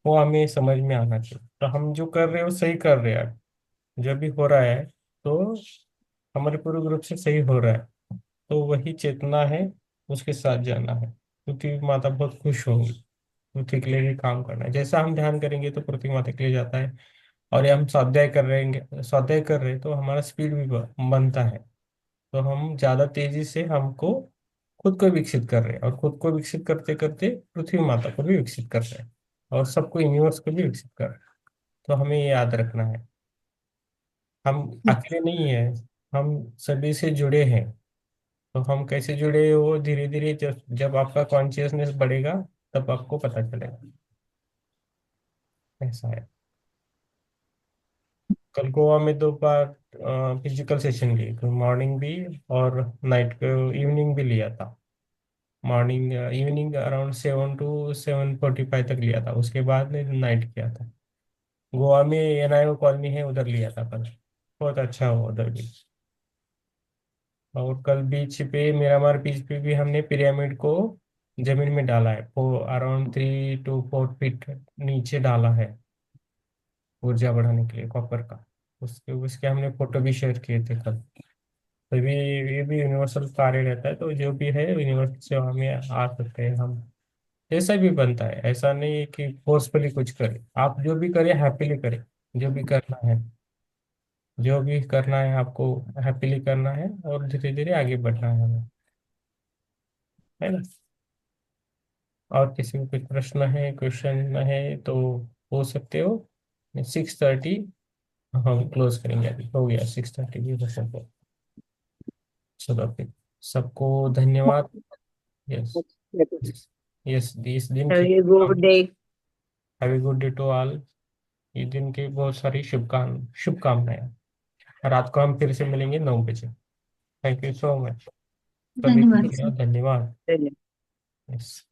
वो हमें समझ में आना चाहिए। तो हम जो कर रहे हैं वो सही कर रहे हैं, जो भी हो रहा है तो हमारे पूरे ग्रुप से सही हो रहा है, तो वही चेतना है, उसके साथ जाना है। पृथ्वी माता बहुत खुश होंगी, पृथ्वी के लिए भी काम करना है। जैसा हम ध्यान करेंगे तो पृथ्वी माता के लिए जाता है। और ये हम स्वाध्याय कर रहे हैं, स्वाध्याय कर रहे हैं तो हमारा स्पीड भी बनता है। तो हम ज्यादा तेजी से हमको खुद को विकसित कर रहे हैं, और खुद को विकसित करते करते पृथ्वी माता को भी विकसित कर रहे हैं, और सबको यूनिवर्स को भी विकसित कर रहे हैं। तो हमें ये याद रखना है, हम अकेले नहीं है, हम सभी से जुड़े हैं। तो हम कैसे जुड़े हो, धीरे धीरे जब जब आपका कॉन्शियसनेस बढ़ेगा तब आपको पता चलेगा। ऐसा है। कल गोवा में 2 बार फिजिकल सेशन लिए, तो मॉर्निंग भी और नाइट को, इवनिंग भी लिया था। मॉर्निंग इवनिंग अराउंड 7 to 7:45 तक लिया था, उसके बाद में नाइट किया था। गोवा में एनआईओ कॉलोनी है, उधर लिया था कल, बहुत अच्छा हुआ उधर भी। और कल बीच पे, मिरामार बीच पे भी हमने पिरामिड को जमीन में डाला है, वो अराउंड 3 to 4 फीट नीचे डाला है, ऊर्जा बढ़ाने के लिए कॉपर का। उसके उसके हमने फोटो भी शेयर किए थे कल। तभी ये भी यूनिवर्सल कार्य रहता है, तो जो भी है यूनिवर्सल से हमें आ सकते हैं हम। जैसा भी बनता है, ऐसा नहीं है कि फोर्सफुली कुछ करें, आप जो भी करें हैप्पीली करें। जो भी करना है, जो भी करना है आपको हैप्पीली करना है, और धीरे धीरे आगे बढ़ना है हमें, है ना? और किसी को कुछ प्रश्न है, क्वेश्चन है तो पूछ सकते हो। 6:30 हम क्लोज करेंगे, अभी हो गया 6:30 भी हो सकता है। चलो फिर, सबको धन्यवाद। यस यस, इस दिन हैव की a good day. Have a good day to all. इस दिन की बहुत सारी शुभकामनाएं। रात को हम फिर से मिलेंगे 9 बजे। थैंक यू सो मच, सभी धन्यवाद को सर। धन्यवाद। धन्यवाद। यस।